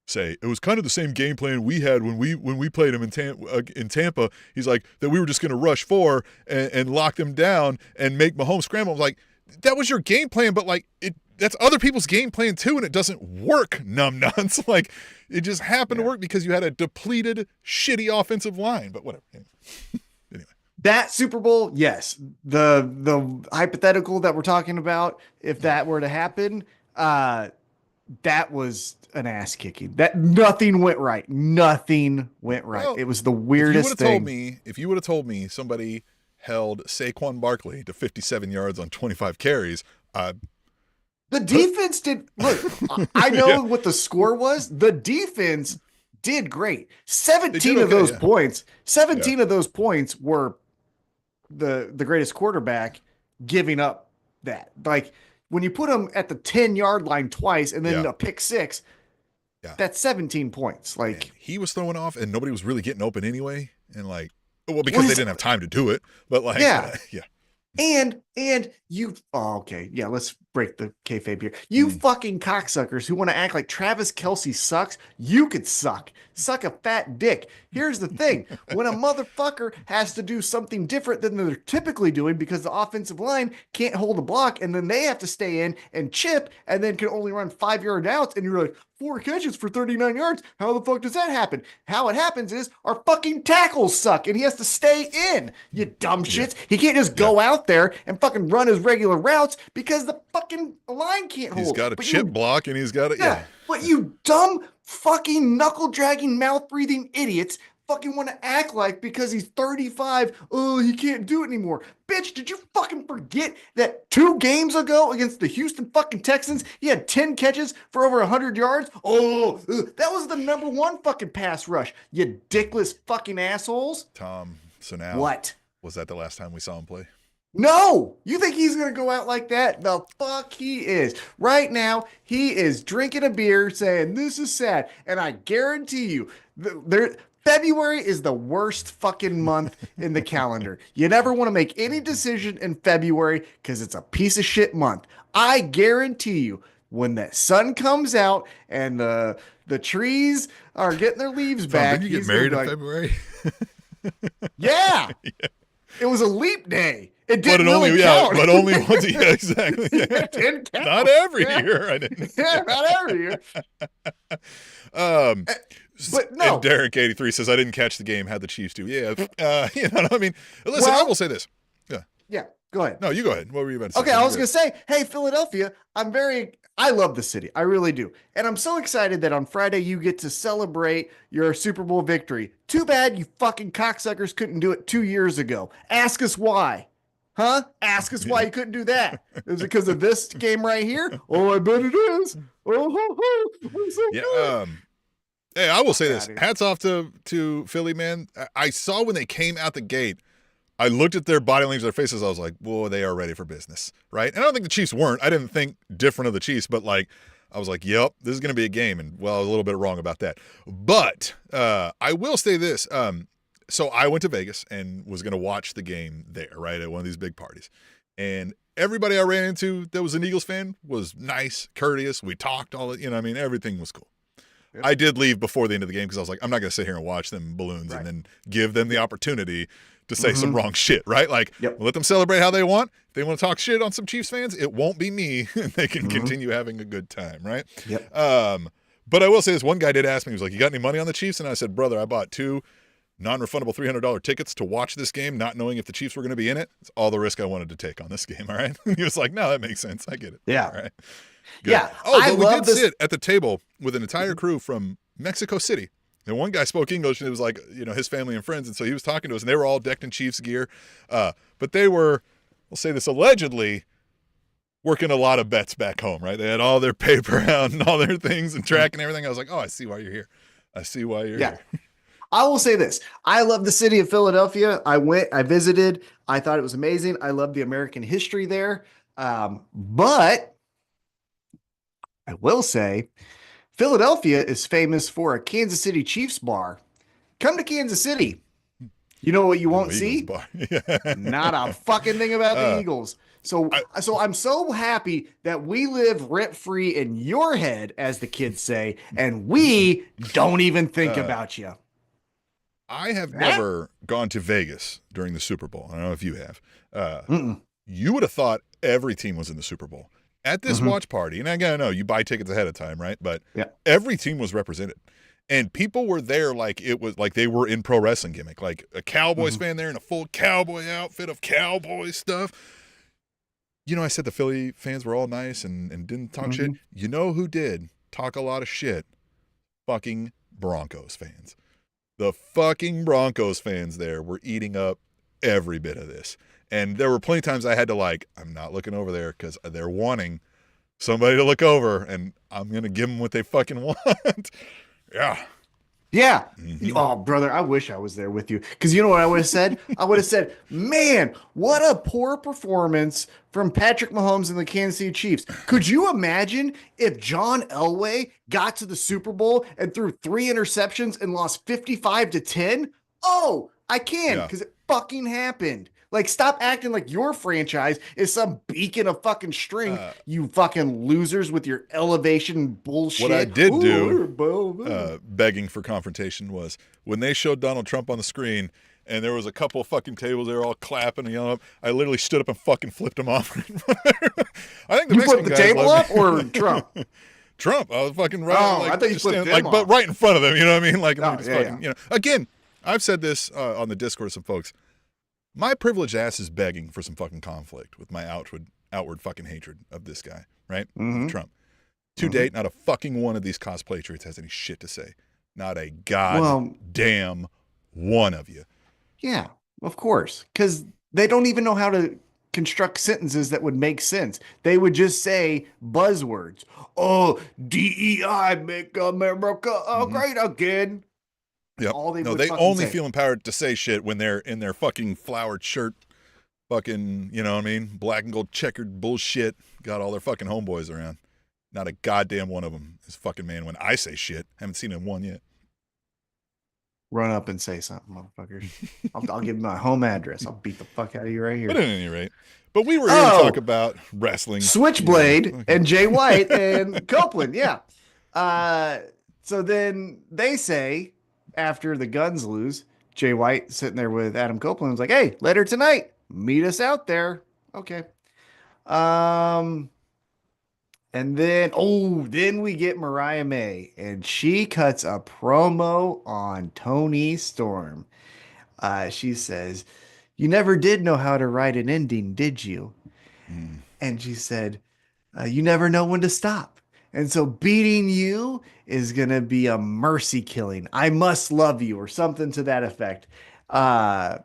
Speaker 2: Say it was kind of the same game plan we had when we played him in Tampa. He's like that we were just going to rush 4 and lock them down and make Mahomes scramble. I was like, that was your game plan, but like that's other people's game plan too, and it doesn't work, numbnuts. Like it just happened to work because you had a depleted, shitty offensive line. But whatever. Anyway.
Speaker 3: That Super Bowl, yes. The hypothetical that we're talking about, if that were to happen, that was an ass kicking. That nothing went right. Nothing went right. Well, it was the weirdest thing.
Speaker 2: If you would have told me somebody held Saquon Barkley to 57 yards on 25 carries,
Speaker 3: the defense did look. I know what the score was. The defense did great. 17 of those points. 17 of those points were the greatest quarterback giving up that. Like when you put him at the 10-yard line twice and then a pick 6, that's 17 points. Like
Speaker 2: man, he was throwing off, and nobody was really getting open anyway. And like, well, because they didn't have time to do it. But like, And you, let's break the kayfabe here. You fucking cocksuckers who want to act like Travis Kelce sucks, you could suck. Suck a fat dick. Here's the thing. When a motherfucker has to do something different than they're typically doing because the offensive line can't hold a block, and then they have to stay in and chip, and then can only run 5-yard outs, and you're like, 4 catches for 39 yards. How the fuck does that happen? How it happens is our fucking tackles suck, and he has to stay in, you dumb shits. He can't just go out there and fucking run his regular routes because the fucking line can't hold. He's got a chip block, and he's got it.
Speaker 3: But you dumb fucking knuckle dragging, mouth breathing idiots fucking want to act like because he's 35, oh, he can't do it anymore. Bitch, did you fucking forget that 2 games ago against the Houston fucking Texans, he had 10 catches for over 100 yards? Oh, that was the #1 fucking pass rush, you dickless fucking assholes.
Speaker 2: Tom, so now,
Speaker 3: What?
Speaker 2: was that the last time we saw him play?
Speaker 3: No, you think he's going to go out like that? The fuck he is. Right now, he is drinking a beer saying, this is sad. And I guarantee you, February is the worst fucking month in the calendar. You never want to make any decision in February because it's a piece of shit month. I guarantee you, when that sun comes out and the trees are getting their leaves
Speaker 2: Tom,
Speaker 3: back.
Speaker 2: didn't you get married in February?
Speaker 3: Yeah.
Speaker 2: Yeah.
Speaker 3: It was a leap day. It didn't
Speaker 2: But
Speaker 3: really
Speaker 2: only,
Speaker 3: count.
Speaker 2: but only once. Yeah, exactly. Yeah.
Speaker 3: It didn't count.
Speaker 2: Not every
Speaker 3: Yeah.
Speaker 2: year. I didn't.
Speaker 3: Yeah, not every year. But no.
Speaker 2: And Derek 83 says, I didn't catch the game. How'd the Chiefs do? Yeah. You know what I mean? Listen, I will say this.
Speaker 3: Yeah, go ahead.
Speaker 2: No, you go ahead. What were you about to say?
Speaker 3: Okay, I was going to say, hey, Philadelphia, I love the city. I really do. And I'm so excited that on Friday you get to celebrate your Super Bowl victory. Too bad you fucking cocksuckers couldn't do it 2 years ago. Ask us why. Huh? Ask us why you couldn't do that. Is it because of this game right here? Oh, I bet it is. Oh, I'm so good.
Speaker 2: Hey, I will say this.
Speaker 3: Outta here.
Speaker 2: Hats off to Philly, man. I saw when they came out the gate, I looked at their body language, their faces. I was like, whoa, they are ready for business, right? And I don't think the Chiefs weren't. I didn't think different of the Chiefs, but like, I was like, yep, this is going to be a game. And well, I was a little bit wrong about that. But I will say this. So I went to Vegas and was going to watch the game there, right, at one of these big parties. And everybody I ran into that was an Eagles fan was nice, courteous. We talked all, everything was cool. Yep. I did leave before the end of the game because I was like, I'm not going to sit here and watch them balloons and then give them the opportunity to say some wrong shit, right? Like, we'll let them celebrate how they want. If they want to talk shit on some Chiefs fans, it won't be me. And they can continue having a good time, right?
Speaker 3: Yep.
Speaker 2: But I will say this, one guy did ask me, he was like, you got any money on the Chiefs? And I said, brother, I bought 2 non-refundable $300 tickets to watch this game, not knowing if the Chiefs were going to be in it. It's all the risk I wanted to take on this game, all right? And he was like, no, that makes sense. I get it.
Speaker 3: Yeah.
Speaker 2: All right. Good.
Speaker 3: Yeah.
Speaker 2: Oh, but we did sit at the table with an entire crew from Mexico City. And one guy spoke English, and it was like, his family and friends. And so he was talking to us, and they were all decked in Chiefs gear. But they were, we'll say this, allegedly working a lot of bets back home, right? They had all their paper out and all their things and track and everything. I was like, oh, I see why you're here. I see why you're here.
Speaker 3: I will say this. I love the city of Philadelphia. I visited. I thought it was amazing. I love the American history there. But I will say Philadelphia is famous for a Kansas City Chiefs bar. Come to Kansas City. You know what you won't see? Not a fucking thing about the Eagles. So I'm so happy that we live rent-free in your head, as the kids say, and we don't even think about you.
Speaker 2: I have never gone to Vegas during the Super Bowl. I don't know if you have. You would have thought every team was in the Super Bowl. At this watch party, and again, I know you buy tickets ahead of time, right? But every team was represented. And people were there like it was like they were in pro wrestling gimmick, like a Cowboys fan there in a full cowboy outfit of cowboy stuff. I said the Philly fans were all nice and didn't talk shit. You know who did talk a lot of shit? Fucking Broncos fans. The fucking Broncos fans there were eating up every bit of this. And there were plenty of times I had to I'm not looking over there because they're wanting somebody to look over, and I'm going to give them what they fucking want. Yeah.
Speaker 3: Yeah. Oh, brother, I wish I was there with you. Because you know what I would have said? I would have said, man, what a poor performance from Patrick Mahomes and the Kansas City Chiefs. Could you imagine if John Elway got to the Super Bowl and threw 3 interceptions and lost 55-10? Oh, I can, because it fucking happened. Stop acting like your franchise is some beacon of fucking strength, you fucking losers with your elevation bullshit.
Speaker 2: What I did do, begging for confrontation, was when they showed Donald Trump on the screen and there was a couple of fucking tables, they were all clapping and yelling, I literally stood up and fucking flipped them off. I think the
Speaker 3: you
Speaker 2: Mexican
Speaker 3: flipped the table up or Trump?
Speaker 2: Trump. I was fucking right.
Speaker 3: I thought you flipped him off.
Speaker 2: But right in front of them, you know what I mean? Again, I've said this on the Discord to some folks. My privileged ass is begging for some fucking conflict with my outward fucking hatred of this guy, right? Trump. To date, not a fucking one of these cosplay traits has any shit to say. Not a goddamn one of you.
Speaker 3: Yeah, of course. Because they don't even know how to construct sentences that would make sense. They would just say buzzwords. Oh, DEI, make America
Speaker 2: Mhm.
Speaker 3: great again.
Speaker 2: Yep.
Speaker 3: All they
Speaker 2: No,
Speaker 3: would
Speaker 2: they
Speaker 3: fucking
Speaker 2: only
Speaker 3: say.
Speaker 2: feel empowered to say shit when they're in their fucking flowered shirt, fucking, you know what I mean? Black and gold checkered bullshit. Got all their fucking homeboys around. Not a goddamn one of them is fucking man when I say shit. Haven't seen him one yet.
Speaker 3: Run up and say something, motherfuckers. I'll give them my home address. I'll beat the fuck out of you right
Speaker 2: But
Speaker 3: here.
Speaker 2: at any rate, but we were here to talk
Speaker 3: Oh,
Speaker 2: about wrestling.
Speaker 3: Switchblade
Speaker 2: Yeah.
Speaker 3: and Jay White and Copeland. Yeah. Uh, so then they say after the Guns lose, Jay White sitting there with Adam Copeland was like, "Hey, later tonight, meet us out there." Okay. Um, and then we get Mariah May, and she cuts a promo on Tony Storm. She says, "You never did know how to write an ending, did you?"
Speaker 2: Mm.
Speaker 3: And she said, "You never know when to stop. And so beating you is going to be a mercy killing. I must love you," or something to that effect. Uh,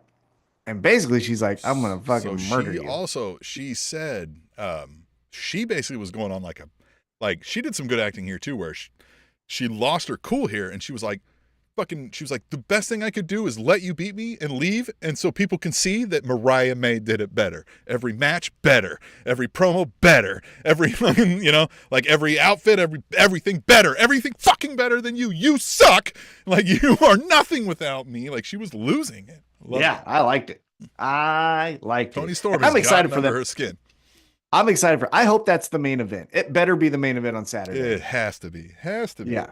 Speaker 3: and basically, she's like, "I'm going to fucking
Speaker 2: So
Speaker 3: murder you."
Speaker 2: she said, she basically was going on like she did some good acting here too, where she lost her cool here and she was like, she was like, the best thing I could do is let you beat me and leave. And so people can see that Mariah May did it better. Every match better, every promo better, every fucking, like every outfit, everything better, everything fucking better than you. You suck. Like you are nothing without me. Like she was losing it.
Speaker 3: Yeah, I liked it. I liked
Speaker 2: Tony
Speaker 3: it.
Speaker 2: Storm
Speaker 3: And
Speaker 2: has
Speaker 3: I'm excited
Speaker 2: gotten
Speaker 3: for
Speaker 2: under
Speaker 3: that.
Speaker 2: her skin.
Speaker 3: I'm excited for. I hope that's the main event. It better be the main event on Saturday.
Speaker 2: It has to be. Has to be.
Speaker 3: Yeah.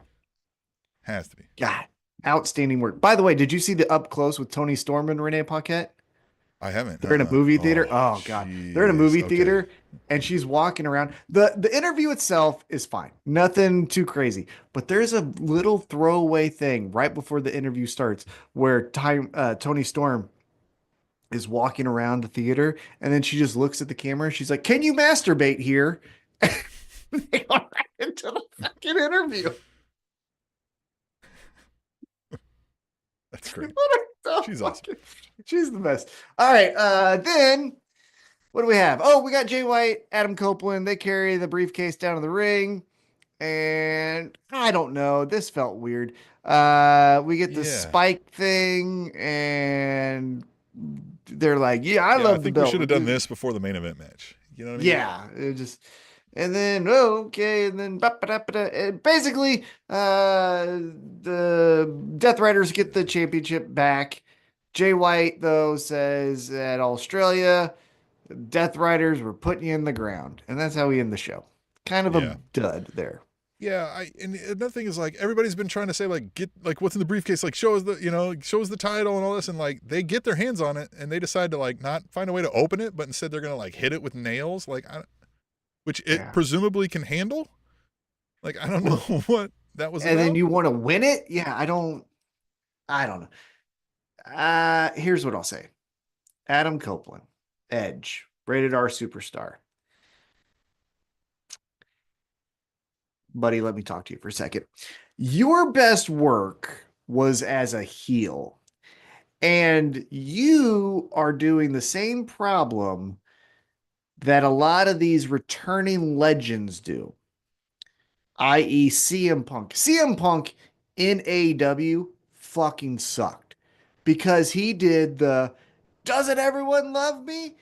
Speaker 2: Has to be.
Speaker 3: God, outstanding work. By the way, did you see the up close with Tony Storm and Renee Paquette?
Speaker 2: I haven't.
Speaker 3: They're in a movie theater.
Speaker 2: Oh,
Speaker 3: Oh God, they're in a movie
Speaker 2: okay.
Speaker 3: theater, and she's walking around. The interview itself is fine, nothing too crazy. But there's a little throwaway thing right before the interview starts where Tony Storm is walking around the theater, and then she just looks at the camera. She's like, "Can you masturbate here?" They go right into the fucking interview.
Speaker 2: That's great.
Speaker 3: She's
Speaker 2: awesome.
Speaker 3: She's the best. All right. Then what do we have? Oh, we got Jay White, Adam Copeland. They carry the briefcase down to the ring. And I don't know. This felt weird. We get the spike thing, and they're like, "Yeah, I love
Speaker 2: I
Speaker 3: the
Speaker 2: think
Speaker 3: belt."
Speaker 2: we should have done this before the main event match. You know what I mean?
Speaker 3: Yeah, it just, and then okay, and then and basically, the Death Riders get the championship back. Jay White though says that Australia Death Riders were putting you in the ground, and that's how we end the show. Kind of a dud there.
Speaker 2: Yeah, and another thing is like everybody's been trying to say like get like what's in the briefcase, like show us the title and all this, and like they get their hands on it and they decide to like not find a way to open it, but instead they're gonna like hit it with nails, which it presumably can handle. Like I don't know what that was.
Speaker 3: And
Speaker 2: about.
Speaker 3: then you want to win it? Yeah, I don't know. Here's what I'll say. Adam Copeland, Edge, rated R superstar. Buddy, let me talk to you for a second. Your best work was as a heel, and you are doing the same problem that a lot of these returning legends do, i.e. CM Punk. CM Punk in AEW fucking sucked because he did the "doesn't everyone love me?"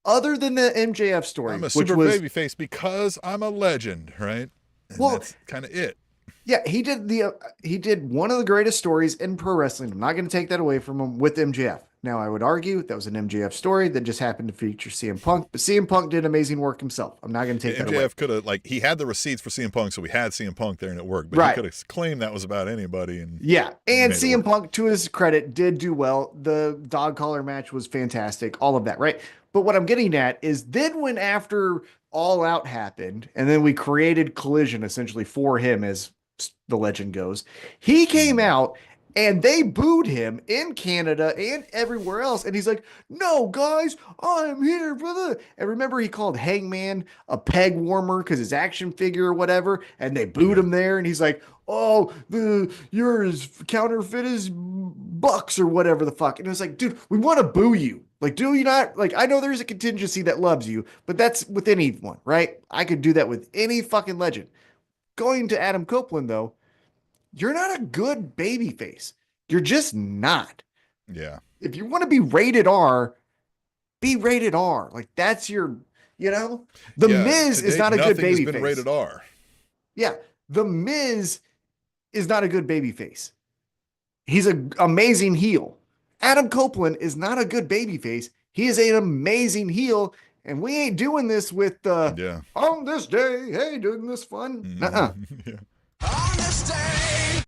Speaker 3: other than the MJF story,
Speaker 2: I'm a
Speaker 3: which
Speaker 2: super
Speaker 3: was
Speaker 2: babyface because I'm a legend, right? And
Speaker 3: well,
Speaker 2: that's kind of it.
Speaker 3: Yeah, he did one of the greatest stories in pro wrestling. I'm not going to take that away from him with MJF. Now, I would argue that was an MJF story that just happened to feature CM Punk, but CM Punk did amazing work himself. I'm not going to take that away.
Speaker 2: MJF could have he had the receipts for CM Punk, so we had CM Punk there and it worked. But he could have claimed that was about anybody. And
Speaker 3: CM Punk, to his credit, did do well. The dog collar match was fantastic. All of that, right? But what I'm getting at is then when after All Out happened, and then we created Collision essentially for him, as the legend goes, he came out and they booed him in Canada and everywhere else. And he's like, "No, guys, I'm here for the..." And remember, he called Hangman a peg warmer because his action figure or whatever. And they booed him there. And he's like, "Oh, you're as counterfeit as bucks or whatever the fuck. And it was like, dude, we want to boo you. Like, do you not? Like, I know there's a contingency that loves you, but that's with anyone, right? I could do that with any fucking legend. Going to Adam Copeland, though, you're not a good baby face. You're just not.
Speaker 2: Yeah.
Speaker 3: If you want to be rated R, be rated R. Like, that's your, The
Speaker 2: Yeah,
Speaker 3: Miz
Speaker 2: to
Speaker 3: is
Speaker 2: date,
Speaker 3: not a good
Speaker 2: nothing has
Speaker 3: baby
Speaker 2: been
Speaker 3: face.
Speaker 2: rated R.
Speaker 3: Yeah. The Miz is not a good baby face. He's an amazing heel. Adam Copeland is not a good baby face. He is an amazing heel. And we ain't doing this with
Speaker 2: Yeah.
Speaker 3: on this day, hey, doing this fun. Nuh-uh.
Speaker 2: Yeah.
Speaker 1: On this day.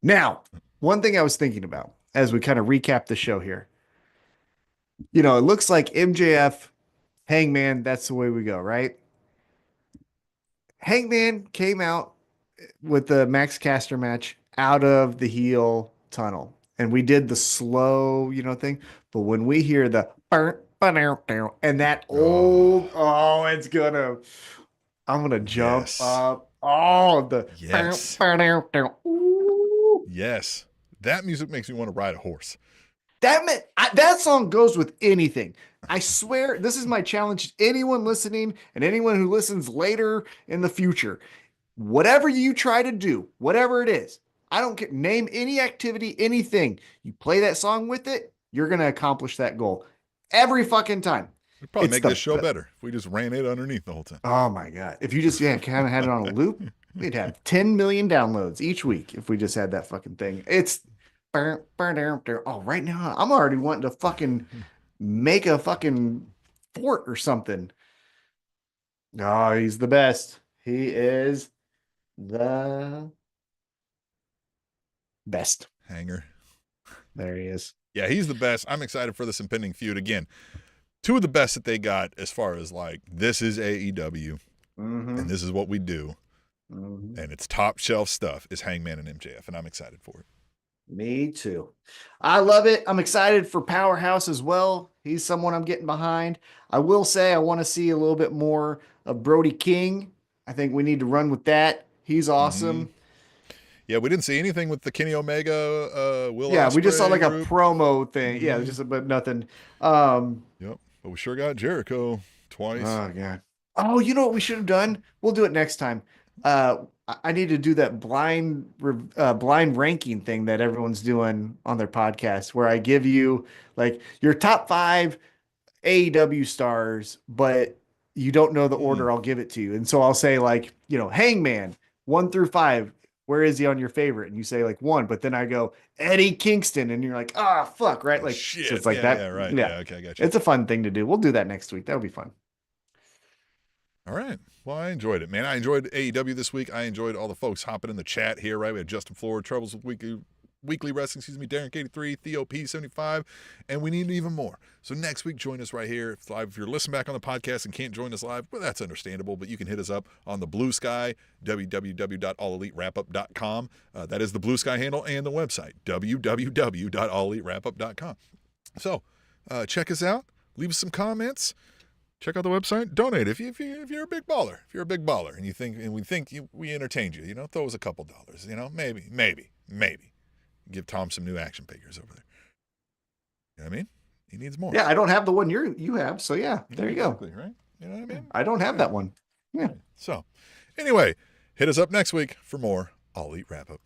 Speaker 3: Now, one thing I was thinking about as we kind of recap the show here. It looks like MJF, Hangman, that's the way we go, right? Hangman came out with the Max Caster match out of the heel tunnel. And we did the slow, thing. But when we hear the and that old, I'm gonna jump
Speaker 2: Yes.
Speaker 3: up. Oh, the
Speaker 2: Yes. Yes. That music makes me want to ride a horse.
Speaker 3: That song goes with anything. I swear, this is my challenge to anyone listening and anyone who listens later in the future. Whatever you try to do, whatever it is, I don't care. Name any activity, anything. You play that song with it, you're going to accomplish that goal every fucking time.
Speaker 2: We'd probably
Speaker 3: It's
Speaker 2: make this show better if we just ran it underneath the whole time.
Speaker 3: Oh my God. If you just kind of had it on a loop, we'd have 10 million downloads each week if we just had that fucking thing. It's oh, right now I'm already wanting to fucking make a fucking fort or something. Oh, he's the best. He is the best.
Speaker 2: Hanger.
Speaker 3: There he is.
Speaker 2: Yeah, he's the best. I'm excited for this impending feud. Again, two of the best that they got as far as like, this is AEW and this is what we do. And it's top shelf stuff is Hangman and MJF. And I'm excited for it.
Speaker 3: Me too. I love it. I'm excited for Powerhouse as well. He's someone I'm getting behind. I will say I want to see a little bit more of Brody King. I think we need to run with that. He's awesome.
Speaker 2: Yeah, we didn't see anything with the Kenny Omega, Will
Speaker 3: Yeah, we just saw like
Speaker 2: group.
Speaker 3: a promo thing. Yeah, but nothing.
Speaker 2: Yep, but we sure got Jericho twice.
Speaker 3: Oh God. Oh, you know what we should have done? We'll do it next time. I need to do that blind ranking thing that everyone's doing on their podcast, where I give you like your top 5 AEW stars, but you don't know the order. I'll give it to you, and so I'll say like Hangman 1 through 5. Where is he on your favorite? And you say like 1, but then I go Eddie Kingston, and you're like, fuck, right? Like
Speaker 2: shit.
Speaker 3: So it's like that.
Speaker 2: Yeah, right.
Speaker 3: Yeah.
Speaker 2: Yeah, okay, I got you.
Speaker 3: It's a fun thing to do. We'll do that next week. That'll be fun.
Speaker 2: All right. Well, I enjoyed it, man. I enjoyed AEW this week. I enjoyed all the folks hopping in the chat here, right? We had Justin Floor, Troubles with Weekly Wrestling, Derek 83, Theo P75, and we need even more. So next week, join us right here. If you're listening back on the podcast and can't join us live, well, that's understandable, but you can hit us up on the Blue Sky, www.allelitewrapup.com. That is the Blue Sky handle, and the website, www.allelitewrapup.com. So check us out. Leave us some comments. Check out the website. Donate if you're a big baller. If you're a big baller and we think we entertained you, throw us a couple dollars. Maybe. Give Tom some new action figures over there. You know what I mean? He needs more.
Speaker 3: Yeah, I don't have the one you have, so yeah, there you go.
Speaker 2: Exactly, right? You know what I mean?
Speaker 3: I don't have that one. Yeah.
Speaker 2: So, anyway, hit us up next week for more All Elite Wrap Up.